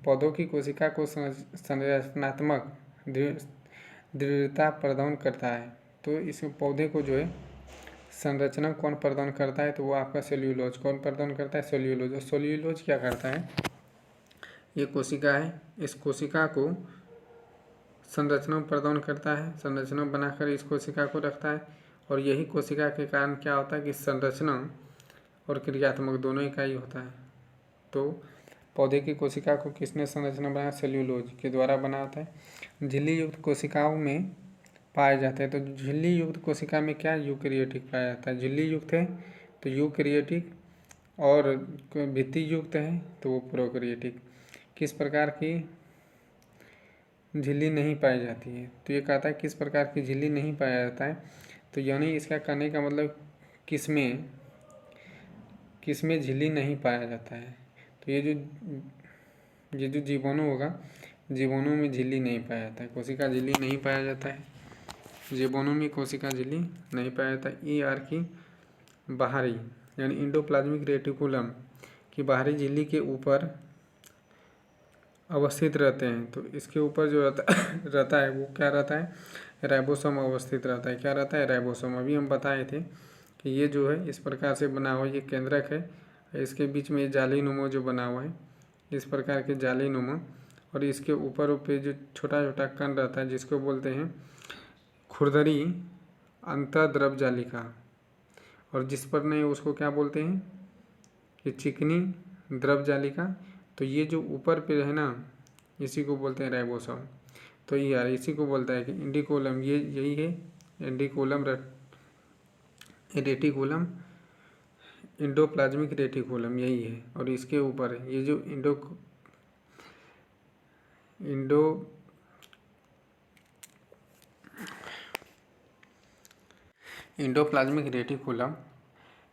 पौधों की कोशिका को संरचनात्मक दृढ़ता प्रदान करता है। तो इस पौधे को जो है संरचना कौन प्रदान करता है, तो वो आपका सेल्यूलोज। कौन प्रदान करता है, सेल्यूलोज। और सेल्यूलोज क्या करता है, ये कोशिका है, इस कोशिका को संरचना प्रदान करता है, संरचना बनाकर इस कोशिका को रखता है। और यही कोशिका के कारण क्या होता है कि संरचना और क्रियात्मक दोनों इकाई होता है। तो पौधे की कोशिका को किसने संरचना बनाया, सेल्यूलोज के द्वारा बनाता है। झिल्ली युक्त कोशिकाओं में पाए जाते हैं। तो झिल्ली युक्त कोशिका में क्या यूकैरियोटिक पाया जाता है, झिल्ली युक्त है तो यूकैरियोटिक, और भित्ति युक्त है तो वो प्रोकैरियोटिक। किस प्रकार की झिल्ली नहीं पाई जाती है, तो ये कहता है किस प्रकार की झिल्ली नहीं पाया जाता है, तो यानी इसका कहने का मतलब किसमें झिल्ली नहीं पाया जाता है। तो ये जो जीवाणु होगा, जीवाणु में झिल्ली नहीं पाया जाता है, कोशिका झिल्ली नहीं पाया जाता है, जीवाणु में कोशिका झिल्ली नहीं पाया जाता। ER की बाहरी यानी इंडोप्लाज्मिक रेटिकुलम की बाहरी झिल्ली के ऊपर अवस्थित रहते हैं। तो इसके ऊपर जो रहता है वो क्या रहता है, राइबोसोम अवस्थित रहता है। क्या रहता है, राइबोसोम। अभी हम बताए थे कि ये जो है इस प्रकार से बना हुआ, ये केंद्रक है, इसके बीच में जाली नुमा जो बना हुआ है, इस प्रकार के जाली नुमा, और इसके ऊपर पे जो छोटा छोटा कण रहता है जिसको बोलते हैं खुरदरी अंतर्द्रव जालिका, और जिस पर नहीं उसको क्या बोलते हैं कि चिकनी द्रव जालिका। तो ये जो ऊपर पे है ना, इसी को बोलते हैं राइबोसोम। तो यार इसी को बोलता है कि इंडिकोलम, ये यही है इंडिकोलम रेटिकुलम, इंडोप्लाज्मिक रेटिकुलम यही है। और इसके ऊपर ये जो इंडोप्लाज्मिक रेटिकुलम,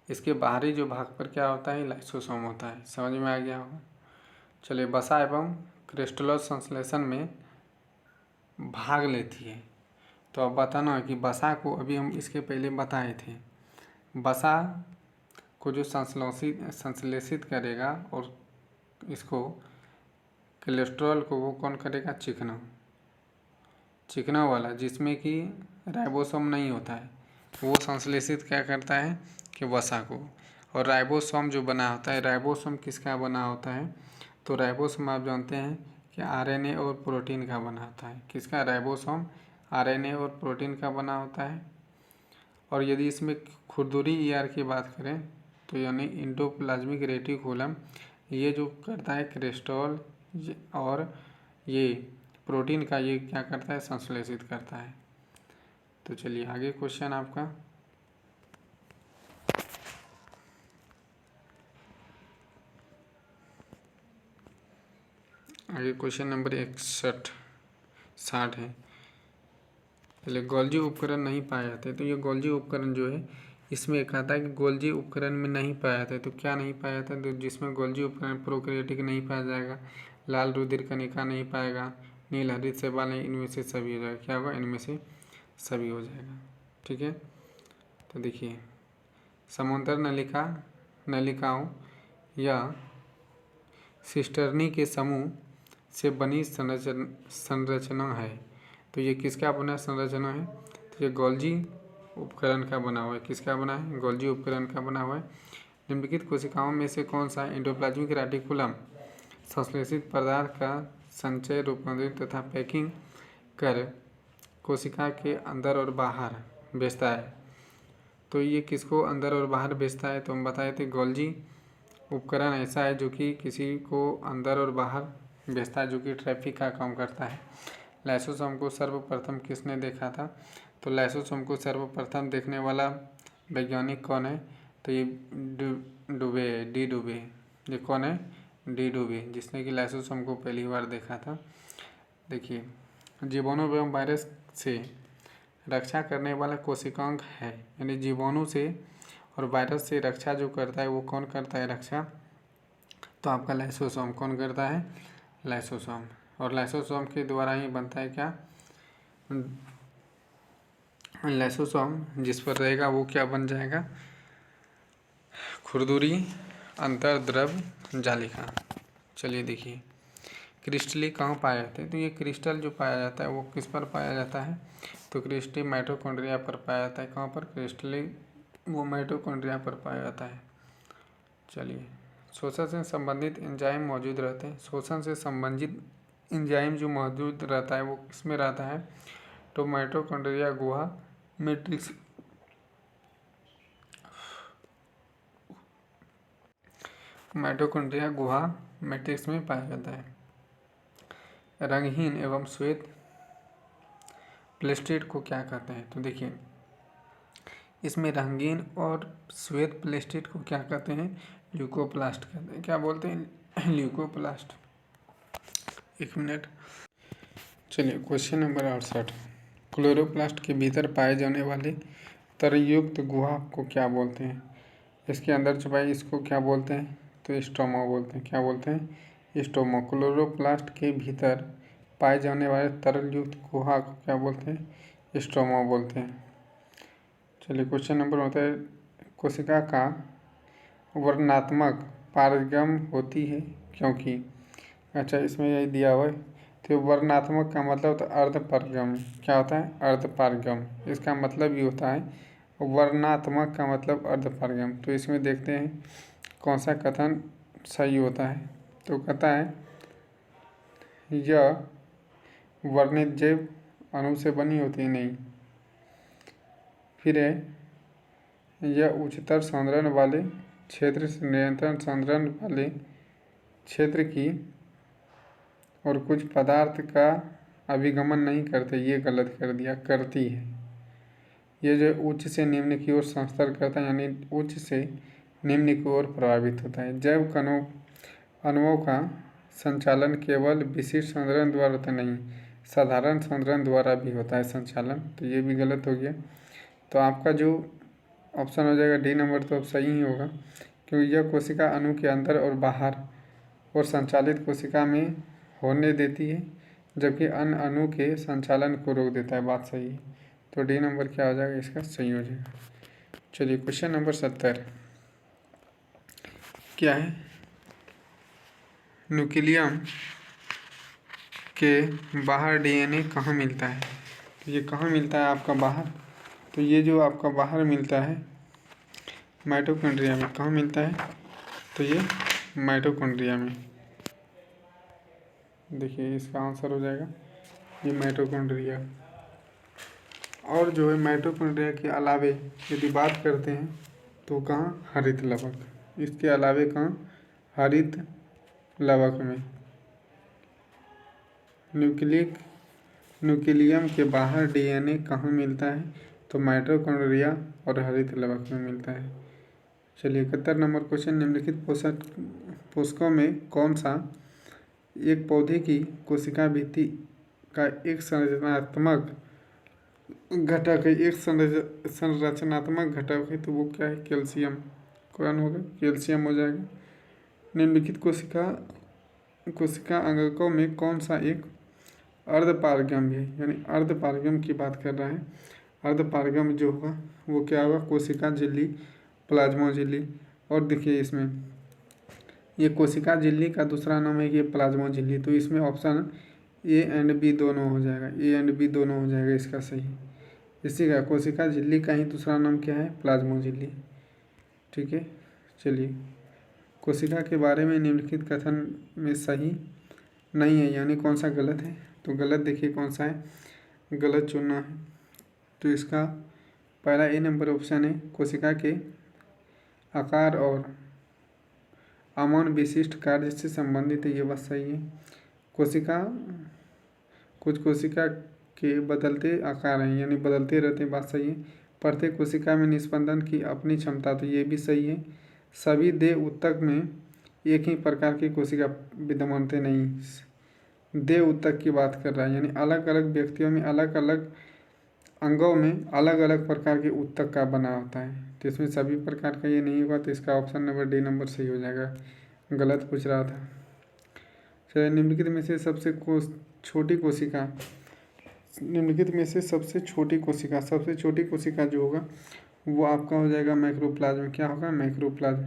इसके बाहरी जो भाग पर क्या होता है, लाइसोसोम होता है। समझ में आ गया होगा। चलिए, वसा एवं क्रिस्टलोज संश्लेषण में भाग लेती है। तो अब बताना है कि वसा को, अभी हम इसके पहले बताए थे, वसा को जो संश्लेषित करेगा और इसको कोलेस्ट्रॉल को वो कौन करेगा, चिकना वाला, जिसमें कि राइबोसोम नहीं होता है, वो संश्लेषित क्या करता है कि वसा को। और राइबोसोम जो बना होता है, राइबोसोम किसका बना होता है, तो राइबोसोम आप जानते हैं कि RNA और प्रोटीन का बना होता है। किसका, राइबोसोम RNA और प्रोटीन का बना होता है। और यदि इसमें खुरदुरी ER की बात करें तो यानी इंडोप्लाज्मिक रेटिकुलम, ये जो करता है क्रिस्टल और ये प्रोटीन का, ये क्या करता है, संश्लेषित करता है। तो चलिए आगे क्वेश्चन आपका, आगे क्वेश्चन नंबर 60 है। पहले गोल्जी उपकरण नहीं पाए जाते। तो ये गोल्जी उपकरण जो है, इसमें कहता है कि गोल्जी उपकरण में नहीं पाया जाता है। तो क्या नहीं पाया जाता है, तो जिसमें गोल्जी उपकरण प्रोकैरियोटिक नहीं पाया जाएगा, लाल रुधिर कणिका नहीं पाएगा, नील हरित शैवाल नहीं, इनमें से सभी हो जाएगा। क्या होगा, इनमें से सभी हो जाएगा। ठीक है। तो देखिए, समांतर नलिकाओं या सिस्टर्नी के समूह से बनी संरचना है। तो ये किसका बना संरचना है, तो ये गोल्जी उपकरण का बना हुआ है। किसका बना है, गोल्जी उपकरण का बना हुआ है। निम्नलिखित कोशिकाओं में से कौन सा इंडोप्लाज्मिक रेटिकुलम संश्लेषित पदार्थ का संचय, रूपांतरण तथा पैकिंग कर कोशिका के अंदर और बाहर भेजता है। तो ये किसको अंदर और बाहर भेजता है, तो हम बताए थे गोल्जी उपकरण ऐसा है जो कि किसी को अंदर और बाहर भेजता है, जो कि ट्रैफिक का काम करता है। लाइसोसोम को सर्वप्रथम किसने देखा था, तो लाइसोसोम को सर्वप्रथम देखने वाला वैज्ञानिक कौन है, तो ये डी डुबे। ये कौन है, डी डुबे, जिसने कि लाइसोसोम को पहली बार देखा था। देखिए, जीवाणु एवं वायरस से रक्षा करने वाला कोशिकांग है, यानी जीवाणु से और वायरस से रक्षा जो करता है वो कौन करता है रक्षा, तो आपका लाइसोसोम। कौन करता है, लाइसोसोम। और लाइसोसोम के द्वारा ही बनता है क्या, लाइसोसोम जिस पर रहेगा वो क्या बन जाएगा, खुरदुरी अंतर्द्रव जालिका। चलिए देखिए, क्रिस्टली कहाँ पाए जाते हैं, तो ये क्रिस्टल जो पाया जाता है वो किस पर पाया जाता है, तो क्रिस्टली माइटोकॉन्ड्रिया पर पाया जाता है। कहाँ पर, क्रिस्टली वो माइटोकॉन्ड्रिया पर पाया जाता है। चलिए, शोषण से संबंधित एंजाइम मौजूद रहते हैं। शोषण से संबंधित एंजाइम जो मौजूद रहता है वो किसमें रहता है? तो माइटोकॉन्ड्रिया गुहा मैट्रिक्स माइटोकॉन्ड्रिया गुहा मैट्रिक्स में पाया जाता है। रंगहीन एवं श्वेत प्लेस्टेट को क्या कहते हैं? तो देखिए, इसमें रंगीन और श्वेत प्लेस्टेट को क्या कहते हैं? ल्यूकोप्लास्ट कहते हैं। क्या बोलते हैं? ल्यूकोप्लास्ट। एक मिनट। चलिए, क्वेश्चन नंबर 68। क्लोरोप्लास्ट के भीतर पाए जाने वाले तरयुक्त गुहा को क्या बोलते हैं? इसके अंदर छुपाई इसको क्या बोलते हैं? तो स्टोमा बोलते हैं। क्या बोलते हैं? स्टोमा। क्लोरोप्लास्ट के भीतर पाए जाने वाले तरल युक्त गुहा को क्या बोलते हैं? स्टोमा बोलते हैं। चलिए, क्वेश्चन नंबर होता है, कोशिका का वर्णनात्मक पारगम होती है क्योंकि। अच्छा, इसमें यही दिया हुआ है। तो वर्णनात्मक का मतलब होता है अर्धपारगम। क्या होता है? अर्धपारगम। इसका मतलब ये होता है, वर्णनात्मक का मतलब अर्धपारगम। तो इसमें देखते हैं कौन सा कथन सही होता है। तो कहता है, यह वर्णित जैव अणु से बनी होती नहीं। फिर है, यह उच्चतर सांद्रण वाले क्षेत्र से नियंत्रण सांद्रण वाले क्षेत्र की और कुछ पदार्थ का अभिगमन नहीं करते। ये गलत कर दिया, करती है। ये जो उच्च से निम्न की ओर संस्तर करता है, यानी उच्च से निम्न की ओर प्रभावित होता है। जैव कणों अणुओं का संचालन केवल विशिष्ट सांद्रण द्वारा होता नहीं, साधारण सांद्रण द्वारा भी होता है संचालन। तो ये भी गलत हो गया। तो आपका जो ऑप्शन हो जाएगा डी नंबर, तो अब सही ही होगा, क्योंकि यह कोशिका अणु के अंदर और बाहर और संचालित कोशिका में होने देती है, जबकि अन्य अणु के संचालन को रोक देता है। बात सही है। तो डी नंबर क्या हो जाएगा? इसका सही हो जाएगा। चलिए, क्वेश्चन नंबर 70 क्या है? न्यूक्लियम के बाहर डीएनए कहाँ मिलता है? तो ये कहाँ मिलता है आपका बाहर? तो ये जो आपका बाहर मिलता है माइटोकॉन्ड्रिया में। कहाँ मिलता है? तो ये माइटोकॉन्ड्रिया में। देखिए, इसका आंसर हो जाएगा ये माइटोकॉन्ड्रिया। और जो है माइटोकॉन्ड्रिया के अलावे यदि बात करते हैं तो कहाँ? हरित लवक। इसके अलावे कहाँ? हरित लवक में। न्यूक्लियम के बाहर डीएनए कहाँ मिलता है? तो माइटोकॉन्ड्रिया और हरित लवक में मिलता है। चलिए, 71 नंबर क्वेश्चन, निम्नलिखित पोषकों में कौन सा एक पौधे की कोशिका भित्ति का एक संरचनात्मक घटक है? एक संरचनात्मक घटक है, तो वो क्या है? कैल्शियम। कौन होगा? कैल्शियम हो जाएगा। निम्नलिखित कोशिका अंगकों में कौन सा एक अर्धपारगम है? यानी अर्धपारगम की बात कर रहा है। अर्धपारगम जो होगा वो क्या होगा? कोशिका झिल्ली, प्लाज्मा झिल्ली। और देखिए, इसमें ये कोशिका झिल्ली का दूसरा नाम है कि प्लाज्मा झिल्ली। तो इसमें ऑप्शन ए एंड बी दोनों हो जाएगा। ए एंड बी दोनों हो जाएगा इसका सही। इसी का कोशिका झिल्ली का ही दूसरा नाम क्या है? प्लाज्मा झिल्ली। ठीक है। चलिए, कोशिका के बारे में निम्नलिखित कथन में सही नहीं है, यानी कौन सा गलत है? तो गलत देखिए कौन सा है, गलत चुनना है। तो इसका पहला ए नंबर ऑप्शन है, कोशिका के आकार और आमान विशिष्ट कार्य से संबंधित है। ये बात सही है। कुछ कोशिका के बदलते आकार हैं, यानी बदलते रहते हैं। बात सही है। प्रत्येक कोशिका में निस्पंदन की अपनी क्षमता, तो ये भी सही है। सभी देह ऊतक में एक ही प्रकार की कोशिका विद्यमानते नहीं। देह ऊतक की बात कर रहा है, यानी अलग अलग व्यक्तियों में अलग अलग अंगों में अलग अलग प्रकार के ऊतक का बना होता है। तो इसमें सभी प्रकार का ये नहीं होगा। तो इसका ऑप्शन नंबर डी नंबर सही हो जाएगा। गलत पूछ रहा था। चलिए, निम्नलिखित में से सबसे छोटी कोशिका सबसे छोटी कोशिका जो होगा वो आपका हो जाएगा माइक्रोप्लाज्म। क्या होगा? माइक्रोप्लाज्म।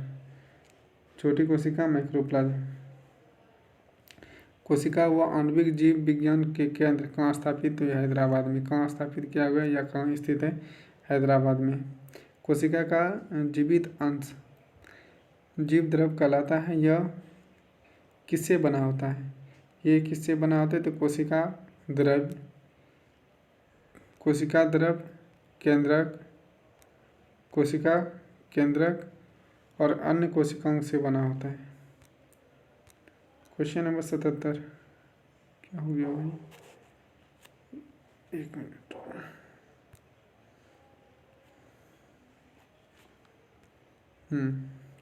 छोटी कोशिका माइक्रोप्लाज्म। कोशिका व आणविक जीव विज्ञान के केंद्र कहाँ स्थापित हुए? हैदराबाद में। कहाँ स्थापित किया गया या कहाँ स्थित है? हैदराबाद में। कोशिका का जीवित अंश जीव द्रव कहलाता है। यह किससे बना होता है? ये किससे बना होता है? तो कोशिका द्रव केंद्रक, कोशिका केंद्रक और अन्य कोशिकाओं से बना होता है। क्वेश्चन नंबर 77 क्या हो गया भाई? एक मिनट।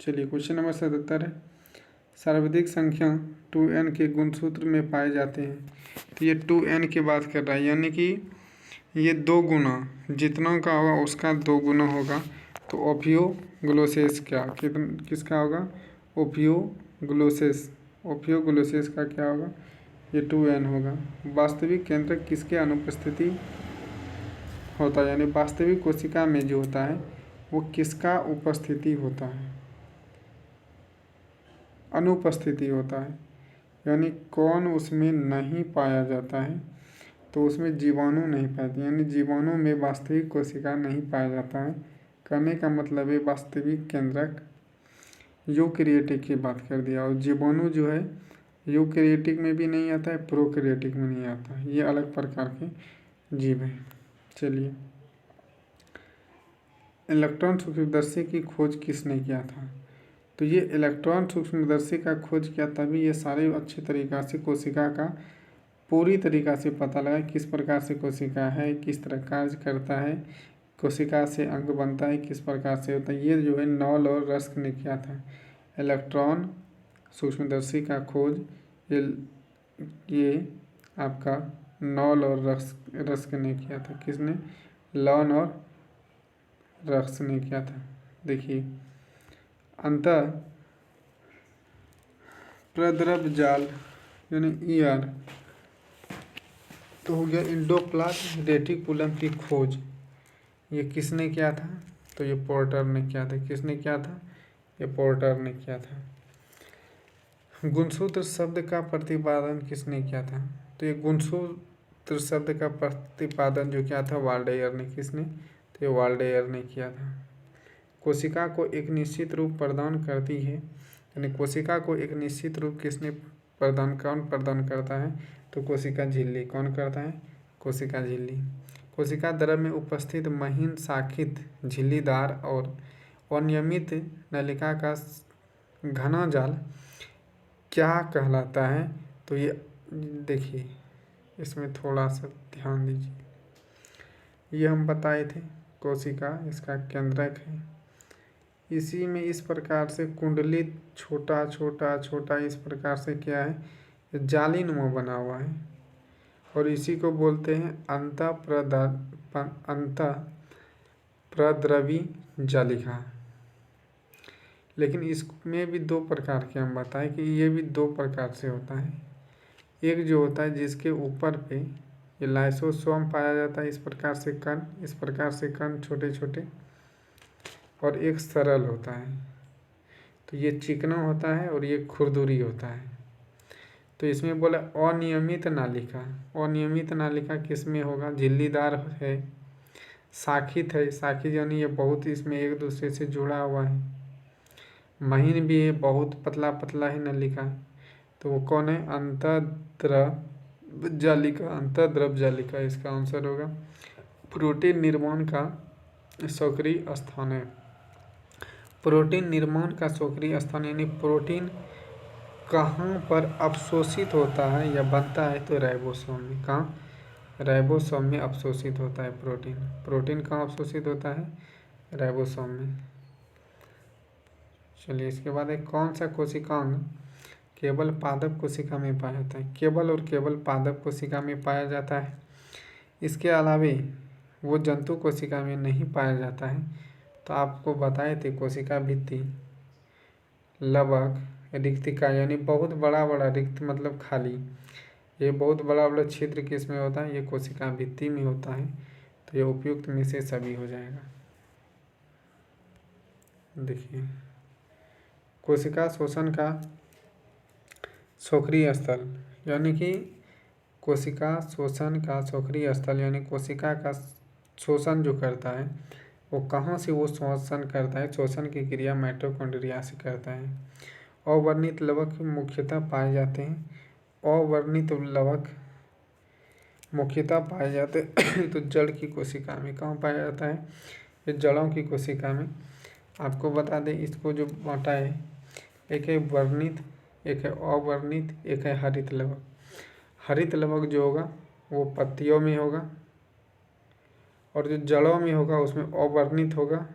चलिए क्वेश्चन नंबर 77 है, सर्वाधिक संख्या 2n के गुणसूत्र में पाए जाते हैं। तो ये 2n की बात कर रहा है, यानी कि ये 2 गुना जितना का होगा उसका 2 गुना होगा। तो ओपियोग्लोसेस किसका होगा? ओपियोग्लोसेस का क्या होगा? ये 2n होगा। वास्तविक केंद्रक किसके अनुपस्थिति होता है? यानी वास्तविक कोशिका में जो होता है वो किसका उपस्थिति होता है? अनुपस्थिति होता है, यानी कौन उसमें नहीं पाया जाता है? तो उसमें जीवाणु नहीं पाते, यानी जीवाणु में वास्तविक कोशिका नहीं पाया जाता है। कहने का मतलब है वास्तविक केंद्रक यूकेरियोटिक की बात कर दिया, और जीवाणु जो है यूकेरियोटिक में भी नहीं आता है, प्रोकैरियोटिक में नहीं आता है। ये अलग प्रकार के जीव हैं। चलिए, इलेक्ट्रॉन सूक्ष्मदर्शी की खोज किसने किया था? तो ये इलेक्ट्रॉन सूक्ष्मदर्शी का खोज किया, तभी ये सारे अच्छे तरीक़ा से कोशिका का पूरी तरीक़ा से पता लगा किस प्रकार से कोशिका है, किस तरह कार्य करता है, कोशिका से अंग बनता है, किस प्रकार से होता है। ये जो है नॉल और रस्क ने किया था। इलेक्ट्रॉन सूक्ष्मदर्शी का खोज ये आपका नॉल और रस्क ने किया था। किसने? लॉन और रस्क ने किया था। देखिए, अंतः प्रद्रव जाल यानी ईआर तो हो गया। इंडोप्लाज्म रेटिकुलम की खोज ये किसने किया था? तो ये पोर्टर ने किया था। किसने किया था? ये पोर्टर ने किया था। गुणसूत्र शब्द का प्रतिपादन किसने किया था? तो ये गुणसूत्र शब्द का प्रतिपादन जो किया था वाल्डेयर ने। किसने? तो ये वाल्डेयर ने किया था। कोशिका को एक निश्चित रूप प्रदान करती है, यानी कोशिका को एक निश्चित रूप किसने कौन प्रदान करता है? तो कोशिका झिल्ली। कौन करता है? कोशिका झिल्ली। कोशिका द्रव में उपस्थित महीन शाखित झिल्लीदार और अनियमित नलिका का घना जाल क्या कहलाता है? तो ये देखिए, इसमें थोड़ा सा ध्यान दीजिए। ये हम बताए थे, कोशिका इसका केंद्रक है। इसी में इस प्रकार से कुंडलित छोटा छोटा छोटा इस प्रकार से क्या है? जालीनुमा बना हुआ है, और इसी को बोलते हैं अंतःप्रद्रवी जालिका। लेकिन इसमें भी 2 प्रकार के हम बताएं कि ये भी 2 प्रकार से होता है। एक जो होता है जिसके ऊपर पे ये लाइसोसोम पाया जाता है, इस प्रकार से कण छोटे छोटे, और एक सरल होता है। तो ये चिकना होता है और ये खुरदुरी होता है। तो इसमें बोला अनियमित नालिका। अनियमित नालिका किस में होगा? झिल्लीदार है, शाखित है। शाखित यानी ये बहुत इसमें एक दूसरे से जुड़ा हुआ है। महीन भी है, बहुत पतला पतला है नलिका। तो वो कौन है? अंतःद्रव जालिका इसका आंसर होगा। प्रोटीन निर्माण का सक्रिय स्थान है। प्रोटीन निर्माण का सक्रिय स्थान यानी प्रोटीन कहाँ पर अवशोषित होता है या बनता है? तो राइबोसोम में। कहाँ? राइबोसोम में अवशोषित होता है प्रोटीन कहाँ अवशोषित होता है? राइबोसोम में। चलिए, इसके बाद एक कौन सा कोशिकांग केवल पादप कोशिका में पाया जाता है? केवल पादप कोशिका में पाया जाता है। इसके अलावे वो जंतु कोशिका में नहीं पाया जाता है। तो आपको बताए थे कोशिका भित्ति, लवक, रिक्तिका, यानी बहुत बड़ा बड़ा रिक्त मतलब खाली, ये बहुत बड़ा बड़ा छिद्र किस में होता है? ये कोशिका भित्ति में होता है। तो ये उपयुक्त में से सभी हो जाएगा। देखिए, कोशिका शोषण का सक्रिय स्थल यानी कि कोशिका शोषण का सक्रिय स्थल यानी कोशिका का शोषण जो करता है वो कहाँ से वो शोषण करता है, शोषण की क्रिया माइटोकॉन्ड्रिया से करता है। अवर्णित लवक मुख्यतः पाए जाते हैं, अवर्णित लवक मुख्यतः पाए जाते हैं तो जड़ की कोशिका में। कहाँ पाया जाता है? ये जड़ों की कोशिका में। आपको बता दें इसको जो बांटा है, एक है वर्णित, एक है अवर्णित, एक है हरित लवक। हरित लवक जो होगा वो पत्तियों में होगा, और जो जड़ों में होगा उसमें अवर्णित होगा।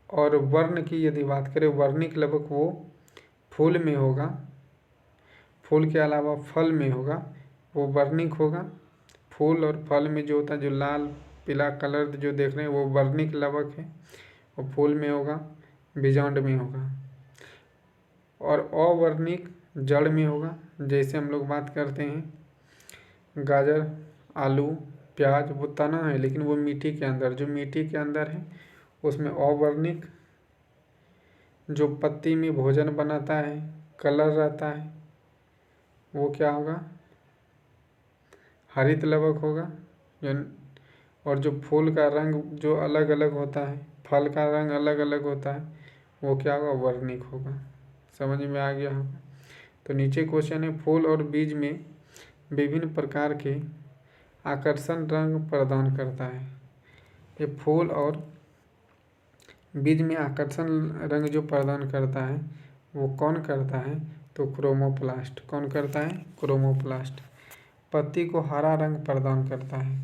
और वर्ण की यदि बात करें, वर्णिक लवक वो फूल में होगा, फूल के अलावा फल में होगा, वो वर्णिक होगा। फूल और फल में जो होता है, जो लाल पीला कलर जो देख रहे हैं वो वर्णिक लवक है, वो फूल में होगा, बीजांड में होगा। और अवर्णिक जड़ में होगा। जैसे हम लोग बात करते हैं गाजर, आलू, प्याज, वो तना है लेकिन वो मिट्टी के अंदर, जो मिट्टी के अंदर है उसमें अवर्णिक जो पत्ती में भोजन बनाता है, कलर रहता है, वो क्या होगा? हरित लवक होगा। जो और जो फूल का रंग जो अलग अलग होता है, फल का रंग अलग अलग होता है, वो क्या होगा? वर्णिक होगा। समझ में आ गया होगा। तो नीचे क्वेश्चन है, फूल और बीज में विभिन्न प्रकार के आकर्षण रंग प्रदान करता है। ये फूल और बीज में आकर्षण रंग जो प्रदान करता है वो कौन करता है? तो क्रोमोप्लास्ट। कौन करता है? क्रोमोप्लास्ट। पत्ती को हरा रंग प्रदान करता है,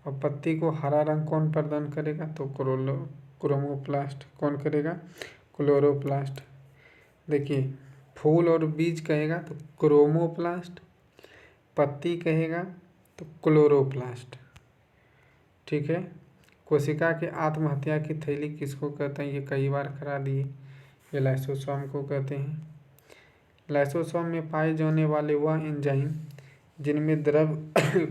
और पत्ती को हरा रंग कौन प्रदान करेगा? तो क्रोमोप्लास्ट। कौन करेगा? क्लोरोप्लास्ट। देखिए, फूल और बीज कहेगा तो क्रोमोप्लास्ट, पत्ती कहेगा तो क्लोरोप्लास्ट। ठीक है। कोशिका के आत्महत्या की थैली किसको कहते हैं? ये कई बार करा दिए। ये लाइसोसोम को कहते हैं। लाइसोसोम में पाए जाने वाले वह एंजाइम जिनमें द्रव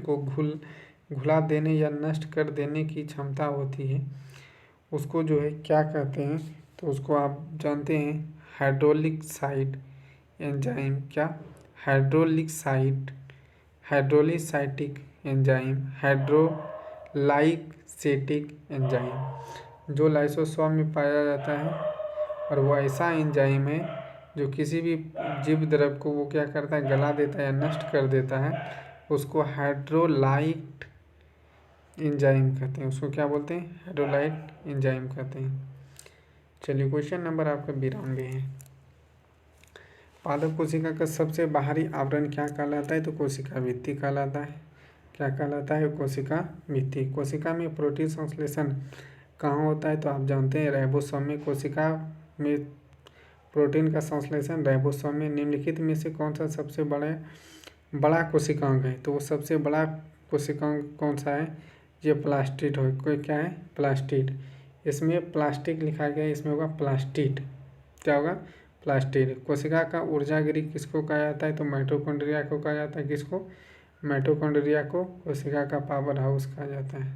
को घुला देने या नष्ट कर देने की क्षमता होती है, उसको जो है क्या कहते हैं? तो उसको आप जानते हैं हाइड्रोलिसाइड एंजाइम। क्या? हाइड्रोलिसाइटिक एंजाइम, हाइड्रोलाइसेटिक एंजाइम जो लाइसोसोम में पाया जाता है। और वो ऐसा एंजाइम है जो किसी भी जीव द्रव को वो क्या करता है? गला देता है या नष्ट कर देता है। उसको हाइड्रोलाइट एंजाइम कहते हैं। उसको क्या बोलते हैं? हाइड्रोलाइट एंजाइम कहते हैं। चलिए, क्वेश्चन नंबर आपका 92 है। पादप कोशिका का सबसे बाहरी आवरण क्या कहलाता है? तो कोशिका भित्ति कहलाता है। क्या कहलाता है? कोशिका भित्ति। कोशिका में प्रोटीन संश्लेषण कहाँ होता है? तो आप जानते हैं राइबोसोम में। कोशिका में प्रोटीन का संश्लेषण राइबोसोम में। निम्नलिखित में से कौन सा सबसे बड़ा कोशिकांग है? तो वो सबसे बड़ा कोशिकांग कौन सा है? ये प्लास्टिड हो। कोई क्या है? प्लास्टिड। इसमें प्लास्टिक लिखा गया है, इसमें होगा प्लास्टिड। क्या होगा? प्लास्टिड। कोशिका का ऊर्जागिरी किसको कहा जाता है? तो माइटोकॉन्ड्रिया को कहा जाता है। किसको? माइटोकॉन्ड्रिया को कोशिका का पावर हाउस कहा जाता है।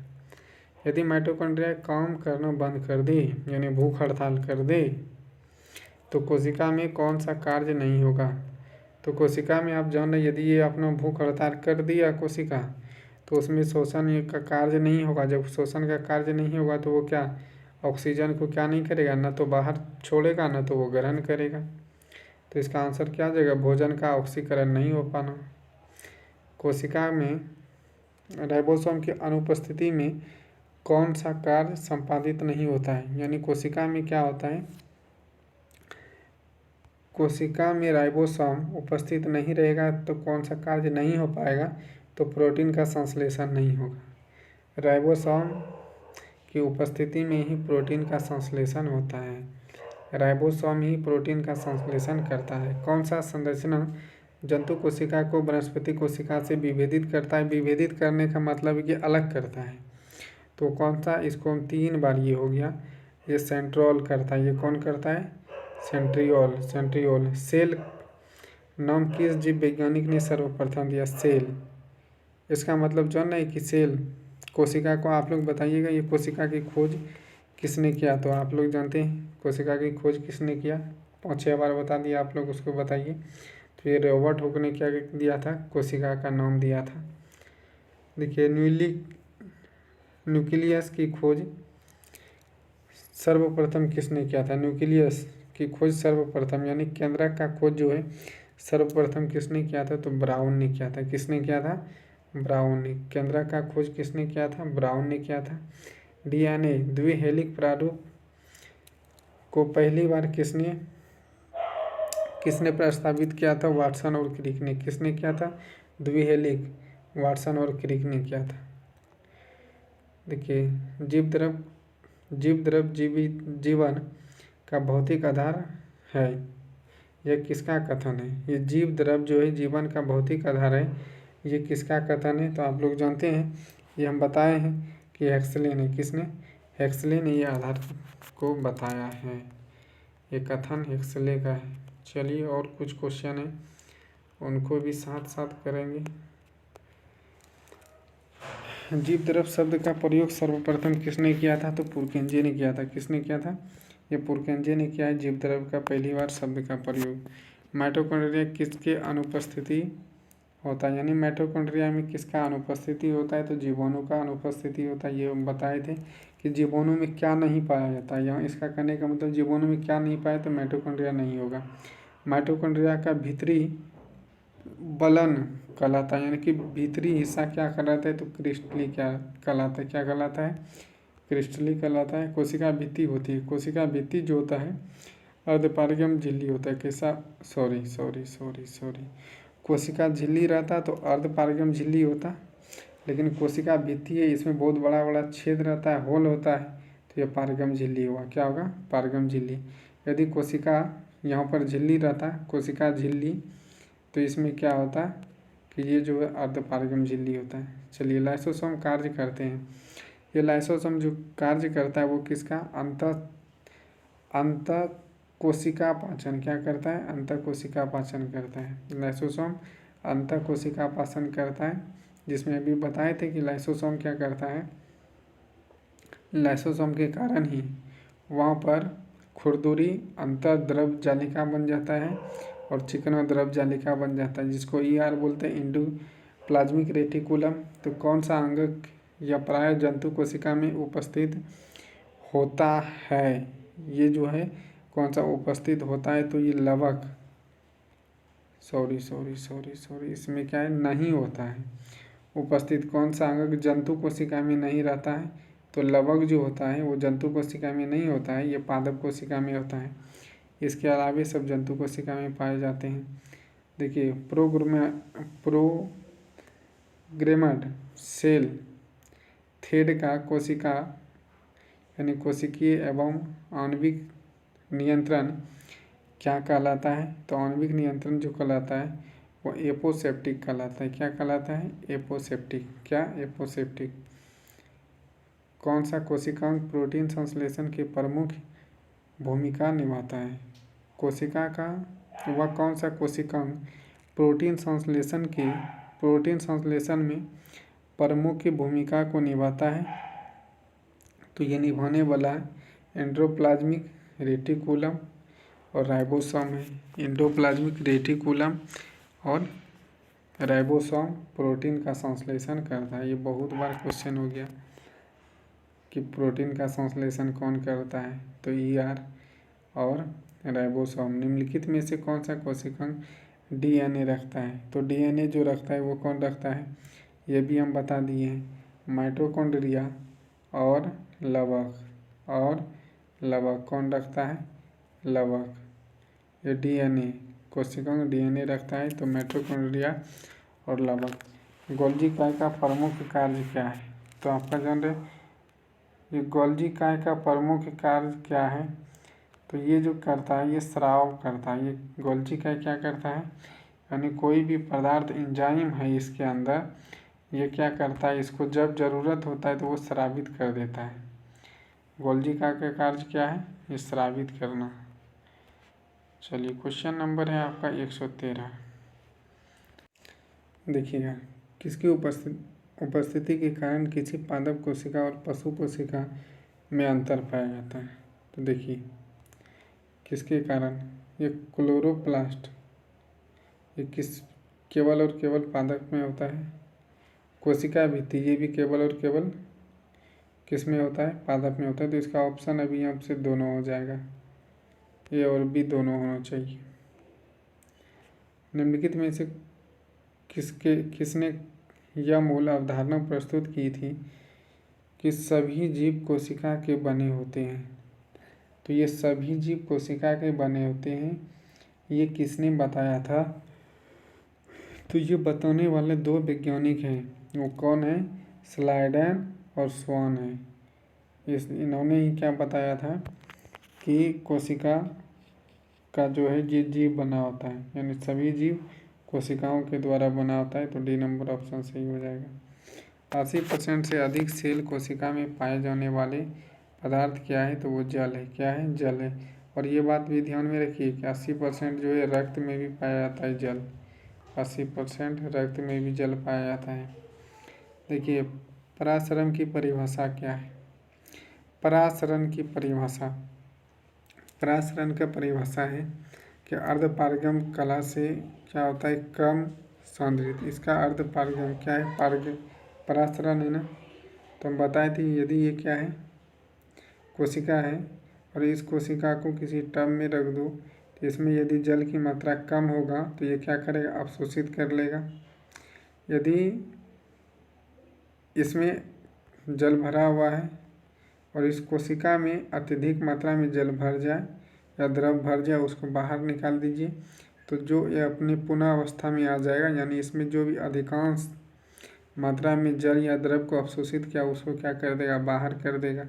यदि माइटोकॉन्ड्रिया काम करना बंद कर दे, यानी भूख हड़ताल कर दे, तो कोशिका में कौन सा कार्य नहीं होगा? तो कोशिका में आप जान रहे, यदि ये अपना भूख हड़ताल कर दिया कोशिका, तो उसमें शोषण का कार्य नहीं होगा। जब शोषण का कार्य नहीं होगा तो वो क्या ऑक्सीजन को क्या नहीं करेगा? न तो बाहर छोड़ेगा, न तो वो ग्रहण करेगा। तो इसका आंसर क्या आ जाएगा? भोजन का ऑक्सीकरण नहीं हो पाना। कोशिका में राइबोसोम की अनुपस्थिति में कौन सा कार्य संपादित नहीं होता है? यानी कोशिका में क्या होता है? कोशिका में राइबोसोम उपस्थित नहीं रहेगा तो कौन सा कार्य नहीं हो पाएगा? तो प्रोटीन का संश्लेषण नहीं होगा। राइबोसोम की उपस्थिति में ही प्रोटीन का संश्लेषण होता है। राइबोसोम ही प्रोटीन का संश्लेषण करता है। कौन सा संरचना जंतु कोशिका को वनस्पति कोशिका से विभेदित करता है? विभेदित करने का मतलब कि अलग करता है। तो कौन सा? इसको हम 3 बार ये हो गया। ये सेंट्रियोल करता है। ये कौन करता है? सेंट्रियोल। सेल नाम किस जीव वैज्ञानिक ने सर्वप्रथम दिया? सेल। इसका मतलब जान रहे कि सेल कोशिका को, आप लोग बताइएगा ये कोशिका की खोज किसने किया? तो आप लोग जानते हैं कोशिका की खोज किसने किया? 5-6 बार बता दिया आप लोग, उसको बताइए। तो ये रॉबर्ट हुक ने क्या दिया था? कोशिका का नाम दिया था। देखिए, न्यूक्लियस की खोज सर्वप्रथम किसने किया था? न्यूक्लियस की खोज सर्वप्रथम यानी केंद्रक का खोज जो है सर्वप्रथम किसने किया था? तो ब्राउन ने किया था। किसने किया था? ब्राउन ने। केंद्रक का खोज किसने किया था? ब्राउन ने किया था। डीएनए द्विहेलिक प्रारूप को पहली बार किसने प्रस्तावित किया था? वाटसन और क्रिक ने। किसने किया था? द्विहेलिक वाटसन और क्रिक ने किया था। देखिए, जीवन का भौतिक आधार है, यह किसका कथन है? ये जीव द्रव जो है जीवन का भौतिक आधार है, ये किसका कथन है? तो आप लोग जानते हैं, ये हम बताए हैं कि हेक्सले ने। किसने? हेक्सले ने ये आधार को बताया है। ये कथन हेक्सले का है। चलिए, और कुछ क्वेश्चन है उनको भी साथ साथ करेंगे। जीव द्रव शब्द का प्रयोग सर्वप्रथम किसने किया था? तो पुरकेंजे ने किया था। किसने किया था? ये पुरकेंजे ने किया है जीव द्रव का पहली बार शब्द का प्रयोग। माइटोकॉन्ड्रिया किसके अनुपस्थिति होता है? यानी माइटोकॉन्ड्रिया में किसका अनुपस्थिति होता है? तो जीवाणु का अनुपस्थिति होता है। ये हम बताए थे कि जीवाणु में क्या नहीं पाया जाता है। यहाँ इसका कहने का मतलब जीवाणु में क्या नहीं पाया तो माइटोकॉन्ड्रिया नहीं होगा। माइटोकॉन्ड्रिया का भीतरी बलन कहलाता है, यानी कि भीतरी हिस्सा क्या कहलाता है? तो क्रिस्टली क्या कहलाता है? क्या कहलाता है? क्रिस्टली कहलाता है। कोशिका भित्ति होती है। कोशिका भित्ति जो होता है अर्धपारगम झिल्ली होता है। कैसा? सॉरी कोशिका झिल्ली रहता तो अर्धपारगम झिल्ली होता, लेकिन कोशिका भित्ति है, इसमें बहुत बड़ा बड़ा छेद रहता है, होल होता है, तो यह पारगम झिल्ली हुआ। क्या होगा? पारगम झिल्ली। यदि कोशिका यहाँ पर झिल्ली रहता, कोशिका झिल्ली, तो इसमें क्या होता कि ये जो है अर्धपारगम झिल्ली होता है। चलिए, लाइसोसोम कार्य करते हैं। ये लाइसोसोम जो कार्य करता है वो किसका? अंत कोशिका पाचन क्या करता है? अंत कोशिका पाचन करता है। लाइसोसोम अंत कोशिका पाचन करता है, जिसमें अभी बताए थे कि लाइसोसोम क्या करता है, लाइसोसोम के कारण ही वहाँ पर खुरदुरी अंतर द्रव जालिका बन जाता है और चिकना द्रव जालिका बन जाता है, जिसको ER बोलते हैं, इंडोप्लाज्मिक रेटिकुलम। तो कौन सा अंग या प्राय जंतु कोशिका में उपस्थित होता है? ये जो है कौन सा उपस्थित होता है? तो ये लवक, सॉरी इसमें क्या है? नहीं होता है उपस्थित। कौन सा अंग जंतु कोशिका में नहीं रहता है? तो लवक जो होता है वो जंतु कोशिका में नहीं होता है, ये पादप कोशिका में होता है। इसके अलावे सब जंतु कोशिका में पाए जाते हैं। देखिए, प्रोग्रेमड सेल थ्रेड का कोशिका यानी कोशिकीय एवं आणविक नियंत्रण क्या कहलाता है? तो आणविक नियंत्रण जो कहलाता है वो एपोसेप्टिक कहलाता है। क्या कहलाता है? एपोसेप्टिक। क्या? एपोसेप्टिक। कौन सा कोशिकांग प्रोटीन संश्लेषण की प्रमुख भूमिका निभाता है? कोशिका का वह कौन सा कोशिकांग प्रोटीन संश्लेषण में प्रमुख भूमिका को निभाता है? तो ये निभाने वाला एंडोप्लाज्मिक रेटिकुलम और राइबोसोम है। एंडोप्लाज्मिक रेटिकुलम और राइबोसोम प्रोटीन का संश्लेषण करता है। ये बहुत बार क्वेश्चन हो गया कि प्रोटीन का संश्लेषण कौन करता है? तो ER और राइबोसोम। निम्नलिखित में से कौन सा कोशिकांग DNA रखता है? तो DNA जो रखता है वो कौन रखता है? ये भी हम बता दिए हैं, माइटोकॉन्ड्रिया और लवक। कौन रखता है? लवक। ये DNA कोशिकांग DNA रखता है, तो माइटोकॉन्ड्रिया और लवक। गोल्जी काय का प्रमुख कार्य क्या है? तो आपका जान रहे ये गोल्जी काय का प्रमुख कार्य क्या है? तो ये जो करता है ये स्राव करता है। ये गोल्जी काय क्या करता है? यानी कोई भी पदार्थ एंजाइम है इसके अंदर, ये क्या करता है? इसको जब ज़रूरत होता है तो वो स्रावित कर देता है। गोल्जी काय का कार्य क्या है? ये स्रावित करना। चलिए, क्वेश्चन नंबर है आपका 113। देखिएगा, किसकी उपस्थिति के कारण किसी पादप कोशिका और पशु कोशिका में अंतर पाया जाता है? तो देखिए, किसके कारण? ये क्लोरोप्लास्ट, ये किस केवल और केवल पादप में होता है। कोशिका भित्ति, ये भी केवल और केवल किस में होता है, पादप में होता है। तो इसका ऑप्शन अभी यहाँ से दोनों हो जाएगा, ए और बी दोनों होना चाहिए। निम्नलिखित में से किसने यह मूल अवधारणा प्रस्तुत की थी कि सभी जीव कोशिका के बने होते हैं। तो ये सभी जीव कोशिका के बने होते हैं, ये किसने बताया था? तो ये बताने वाले दो वैज्ञानिक हैं, वो कौन है? स्लाइडेन और स्वान है। इन्होंने ही क्या बताया था कि कोशिका का जो है ये जीव बना होता है, यानी सभी जीव कोशिकाओं के द्वारा बना होता है। तो डी नंबर ऑप्शन सही हो जाएगा। 80% से अधिक सेल कोशिका में पाए जाने वाले पदार्थ क्या है? तो वो जल है। क्या है? जल है। और ये बात भी ध्यान में रखिए कि 80% जो है रक्त में भी पाया जाता है जल। 80% रक्त में भी जल पाया जाता है। देखिए पराशरण की परिभाषा क्या है? पराशरण की परिभाषा, पराशरण का परिभाषा है कि अर्धपारगम कला से क्या होता है? कम सांद्रित। इसका अर्धपारगम क्या है? पराशरण है ना। तो हम बताए थे यदि ये क्या है? कोशिका है और इस कोशिका को किसी टब में रख दो तो इसमें यदि जल की मात्रा कम होगा तो ये क्या करेगा? अवशोषित कर लेगा। यदि इसमें जल भरा हुआ है और इस कोशिका में अत्यधिक मात्रा में जल भर जाए या द्रव भर जाए, उसको बाहर निकाल दीजिए, तो जो ये अपनी पुनः अवस्था में आ जाएगा, यानी इसमें जो भी अधिकांश मात्रा में जल या द्रव को अवशोषित किया उसको क्या कर देगा? बाहर कर देगा।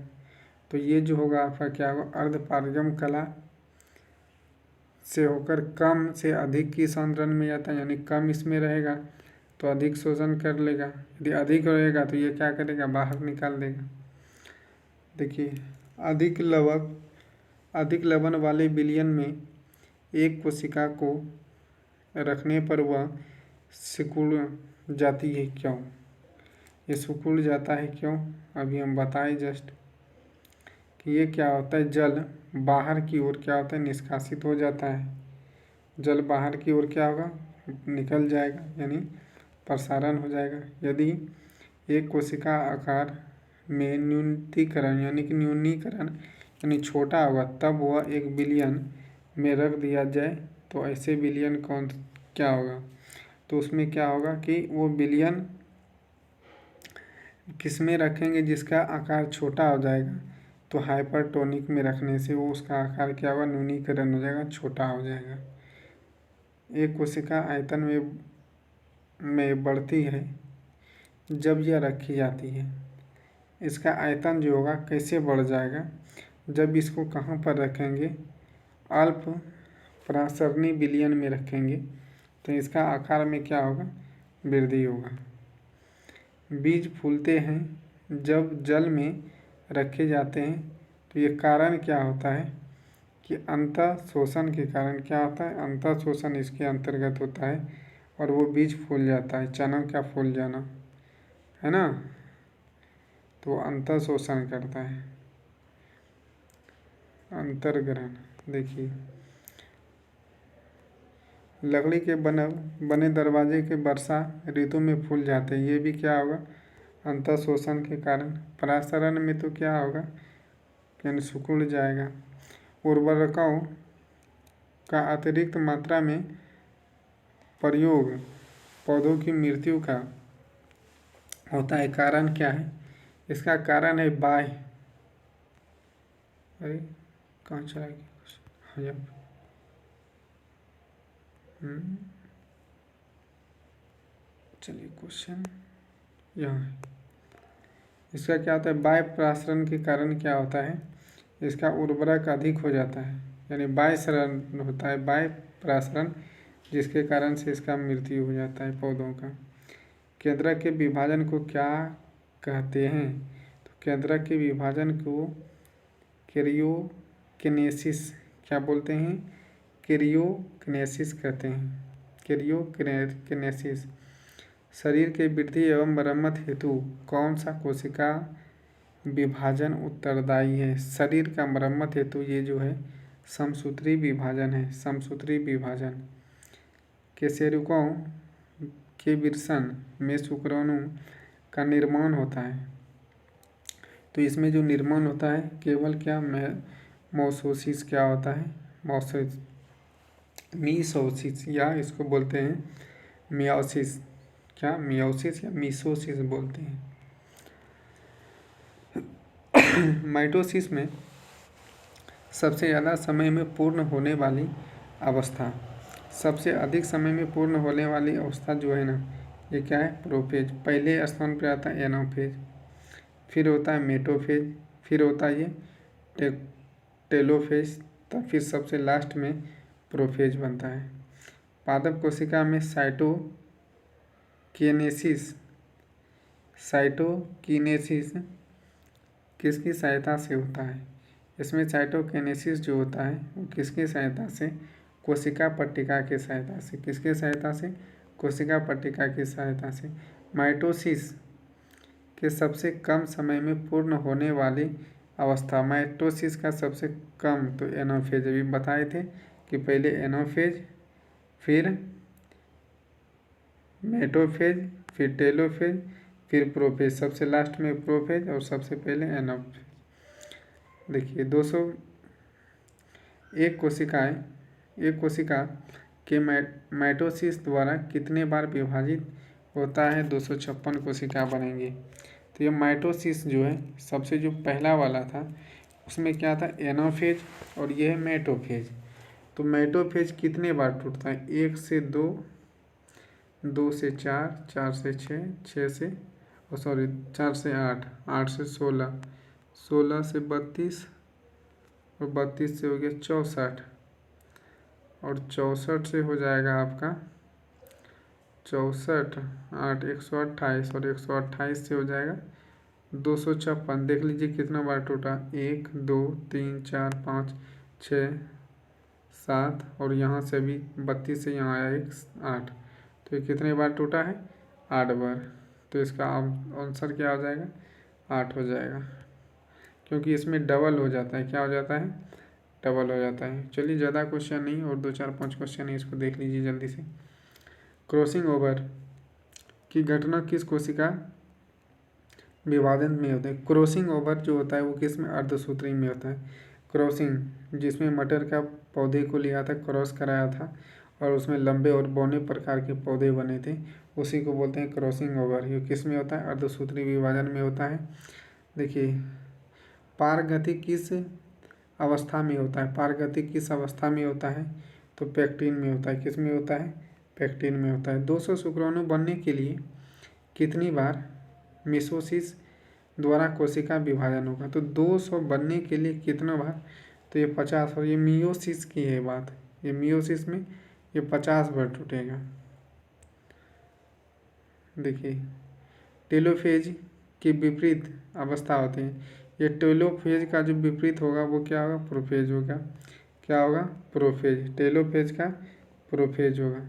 तो ये जो होगा आपका क्या होगा? अर्धपारगम कला से होकर कम से अधिक की सांद्रण में जाता है, यानी कम इसमें रहेगा तो अधिक शोषण कर लेगा, यदि अधिक रहेगा तो ये क्या करेगा? बाहर निकाल देगा। देखिए अधिक लवण वाले विलयन में एक कोशिका को रखने पर वह सिकुड़ जाती है। क्यों ये सिकुड़ जाता है? क्यों? अभी हम बताएं जस्ट कि ये क्या होता है? जल बाहर की ओर क्या होता है? निष्कासित हो जाता है। जल बाहर की ओर क्या होगा? निकल जाएगा, यानी प्रसारण हो जाएगा। यदि एक कोशिका आकार में न्यूनीकरण यानी छोटा होगा तब वह एक विलयन में रख दिया जाए, तो ऐसे विलयन कौन क्या होगा? तो उसमें क्या होगा कि वो विलयन किस में रखेंगे? जिसका आकार छोटा हो जाएगा, तो हाइपरटोनिक में रखने से वो उसका आकार क्या होगा? न्यूनीकरण हो जाएगा, छोटा हो जाएगा। एक कोशिका आयतन में बढ़ती है जब यह रखी जाती है। इसका आयतन जो होगा कैसे बढ़ जाएगा? जब इसको कहाँ पर रखेंगे? अल्प परासरणी विलयन में रखेंगे तो इसका आकार में क्या होगा? वृद्धि होगा। बीज फूलते हैं जब जल में रखे जाते हैं, तो ये कारण क्या होता है कि अंतः शोषण के कारण क्या होता है? अंतः शोषण इसके अंतर्गत होता है और वो बीज फूल जाता है। चना क्या फूल जाना है ना, तो अंतः शोषण करता है। अंतर्ग्रहण, देखिए लकड़ी के बने दरवाजे के वर्षा ऋतु में फूल जाते हैं, ये भी क्या होगा? अंतः शोषण के कारण। परासरण में तो क्या होगा? यानी सिकुड़ जाएगा। उर्वरकों का अतिरिक्त मात्रा में प्रयोग पौधों की मृत्यु का होता है। कारण क्या है? इसका कारण है बाह्य, अरे कहाँ चला गया? चलिए क्वेश्चन यहाँ है। इसका क्या होता है? बाह्य परासरण के कारण क्या होता है? इसका उर्वरक अधिक हो जाता है, यानी बाह्य शरण होता है, बाह्य परासरण, जिसके कारण से इसका मृत्यु हो जाता है पौधों का। केंद्रक के विभाजन को क्या कहते हैं? तो केंद्रक के विभाजन को कैरियोकिनेसिस क्या बोलते हैं? कैरियोकिनेसिस कहते हैं। कैरियोकिनेसिस। शरीर के वृद्धि एवं मरम्मत हेतु कौन सा कोशिका विभाजन उत्तरदायी है? शरीर का मरम्मत हेतु ये जो है समसूत्री विभाजन है। समसूत्री विभाजन। केशेरुकों के विरसन में शुक्राणु का निर्माण होता है, तो इसमें जो निर्माण होता है केवल क्या मोसोसिस क्या होता है, मीसोसिस, या इसको बोलते हैं मियोसिस, क्या मियोसिस या मीसोसिस बोलते हैं। माइटोसिस में सबसे ज़्यादा समय में पूर्ण होने वाली अवस्था, सबसे अधिक समय में पूर्ण होने वाली अवस्था जो है ना, ये क्या है, प्रोफेज। पहले स्थान पर आता है एनाफेज, फिर होता है मेटोफेज, फिर होता है ये टेलोफेज, तब फिर सबसे लास्ट में प्रोफेज बनता है। पादप कोशिका में साइटोकिनेसिस किसकी सहायता से होता है? इसमें साइटोकिनेसिस जो होता है वो किसकी सहायता से, कोशिका पट्टिका की सहायता से। किसकी सहायता से? कोशिका पट्टिका की सहायता से। माइटोसिस के सबसे कम समय में पूर्ण होने वाली अवस्था, माइटोसिस का सबसे कम, तो एनाफेज अभी बताए थे कि पहले एनाफेज, फिर मेटोफेज, फिर टेलोफेज, फिर प्रोफेज, सबसे लास्ट में प्रोफेज और सबसे पहले एनाफेज। देखिए 201 कोशिका के माइटोसिस द्वारा कितने बार विभाजित होता है? 256 कोशिका बनेंगी। तो ये माइटोसिस जो है सबसे जो पहला वाला था उसमें क्या था, एनाफेज, और ये है मेटोफेज। तो मेटोफेज कितने बार टूटता है? 1 से 2, 2 से 4, 4 से 6, 6 से 4 से 8, 8 से 16, 16 से 32, और 32 से हो गया 64, और 64 से हो जाएगा आपका 64, 8, 128, और 128 से हो जाएगा 256। देख लीजिए कितना बार टूटा, 1, 2, 3, 4, 5, 6, 7, और यहाँ से भी 32 से यहाँ आया 1, 8, तो ये कितने बार टूटा है? 8 बार। तो इसका आंसर क्या हो जाएगा? 8 हो जाएगा, क्योंकि इसमें डबल हो जाता है। क्या हो जाता है? डबल हो जाता है। चलिए ज़्यादा क्वेश्चन नहीं, और 2, 4, 5 क्वेश्चन है, इसको देख लीजिए जल्दी से। क्रॉसिंग ओवर की घटना किस कोशिका विभाजन में होता है? क्रॉसिंग ओवर जो होता है वो किस में? अर्धसूत्री में होता है। क्रॉसिंग, जिसमें मटर का पौधे को लिया था, क्रॉस कराया था, और उसमें लंबे और बौने प्रकार के पौधे बने थे, उसी को बोलते हैं क्रॉसिंग ओवर। ये किस में होता है? अर्धसूत्री विभाजन में होता है। देखिए पारगति किस अवस्था में होता है? पारगति किस अवस्था में होता है? तो पैक्टिन में होता है। किस में होता है? पैक्टिन में होता है। 200 शुक्राणु बनने के लिए कितनी बार मिसोसिस द्वारा कोशिका विभाजन होगा? तो 200 बनने के लिए कितना बार? तो ये 50, और ये मियोसिस की है बात, ये मियोसिस में ये 50 बार टूटेगा। देखिए टेलोफेज की विपरीत अवस्था होती है। ये टेलोफेज का जो विपरीत होगा वो क्या होगा? प्रोफेज होगा। क्या होगा? प्रोफेज। टेलोफेज का प्रोफेज होगा।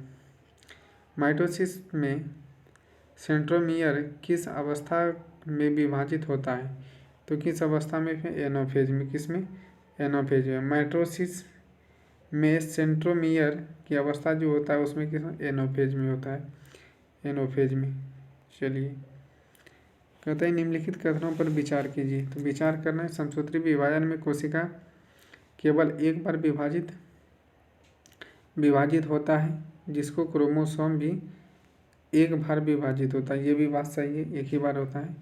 माइटोसिस में सेंट्रोमियर किस अवस्था में विभाजित होता है? तो किस अवस्था में? फिर एनाफेज में। किस में? एनाफेज में। माइटोसिस में सेंट्रोमियर की अवस्था जो होता है उसमें किस में? एनाफेज में होता है। एनाफेज में। चलिए कहते हैं निम्नलिखित कथनों पर विचार कीजिए। तो विचार करना है, समसूत्री विभाजन में कोशिका केवल एक बार विभाजित होता है, जिसको क्रोमोसोम भी एक बार विभाजित होता है। ये भी बात सही है, एक ही बार होता है।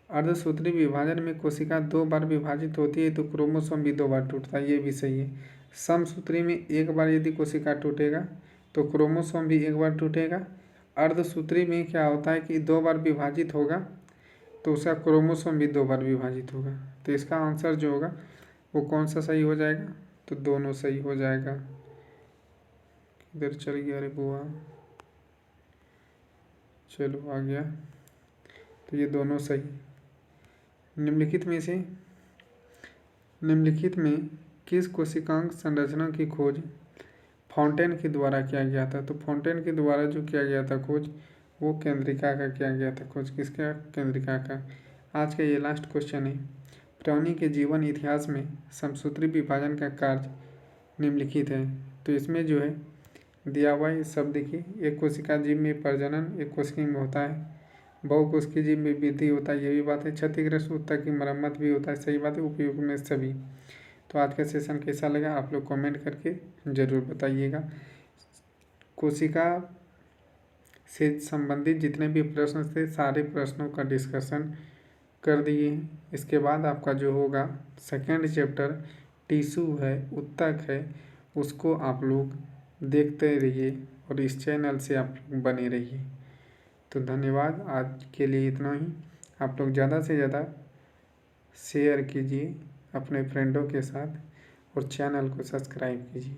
अर्धसूत्री विभाजन में कोशिका 2 बार विभाजित होती है, तो क्रोमोसोम भी 2 बार टूटता है। ये भी सही है। समसूत्री में एक बार यदि कोशिका टूटेगा तो क्रोमोसोम भी एक बार टूटेगा। अर्धसूत्री में क्या होता है कि 2 बार विभाजित होगा तो उसका क्रोमोसोम भी 2 बार विभाजित होगा। तो इसका आंसर जो होगा वो कौन सा सही हो जाएगा? तो दोनों सही हो जाएगा। इधर चल गया, अरे बुआ, चलो आ गया। तो ये दोनों सही। निम्नलिखित में किस कोशिकांग संरचना की खोज फाउंटेन के द्वारा किया गया था? तो फाउंटेन के द्वारा जो किया गया था खोज वो केंद्रिका का किया गया था। खोज किसका? केंद्रिका का। आज का ये लास्ट क्वेश्चन है। प्राणी के जीवन इतिहास में समसूत्री विभाजन का कार्य निम्नलिखित है। तो इसमें जो है दिया हुआ है सब देखिए। एक कोशिका जीव में प्रजनन एक कोशिका में होता है, बहुकोशिकीय में वृद्धि होता है, ये भी बात है। क्षतिग्रस्त ऊतक की मरम्मत भी होता है, सही बात है। उपयोग में सभी। तो आज का सेशन कैसा लगा आप लोग कमेंट करके ज़रूर बताइएगा। कोशिका से संबंधित जितने भी प्रश्न थे सारे प्रश्नों का डिस्कशन कर दिए। इसके बाद आपका जो होगा सेकेंड चैप्टर टिश्यू है, ऊतक है, उसको आप लोग देखते रहिए और इस चैनल से आप बने रहिए। तो धन्यवाद, आज के लिए इतना ही। आप लोग ज़्यादा से ज़्यादा शेयर कीजिए अपने फ्रेंडों के साथ और चैनल को सब्सक्राइब कीजिए।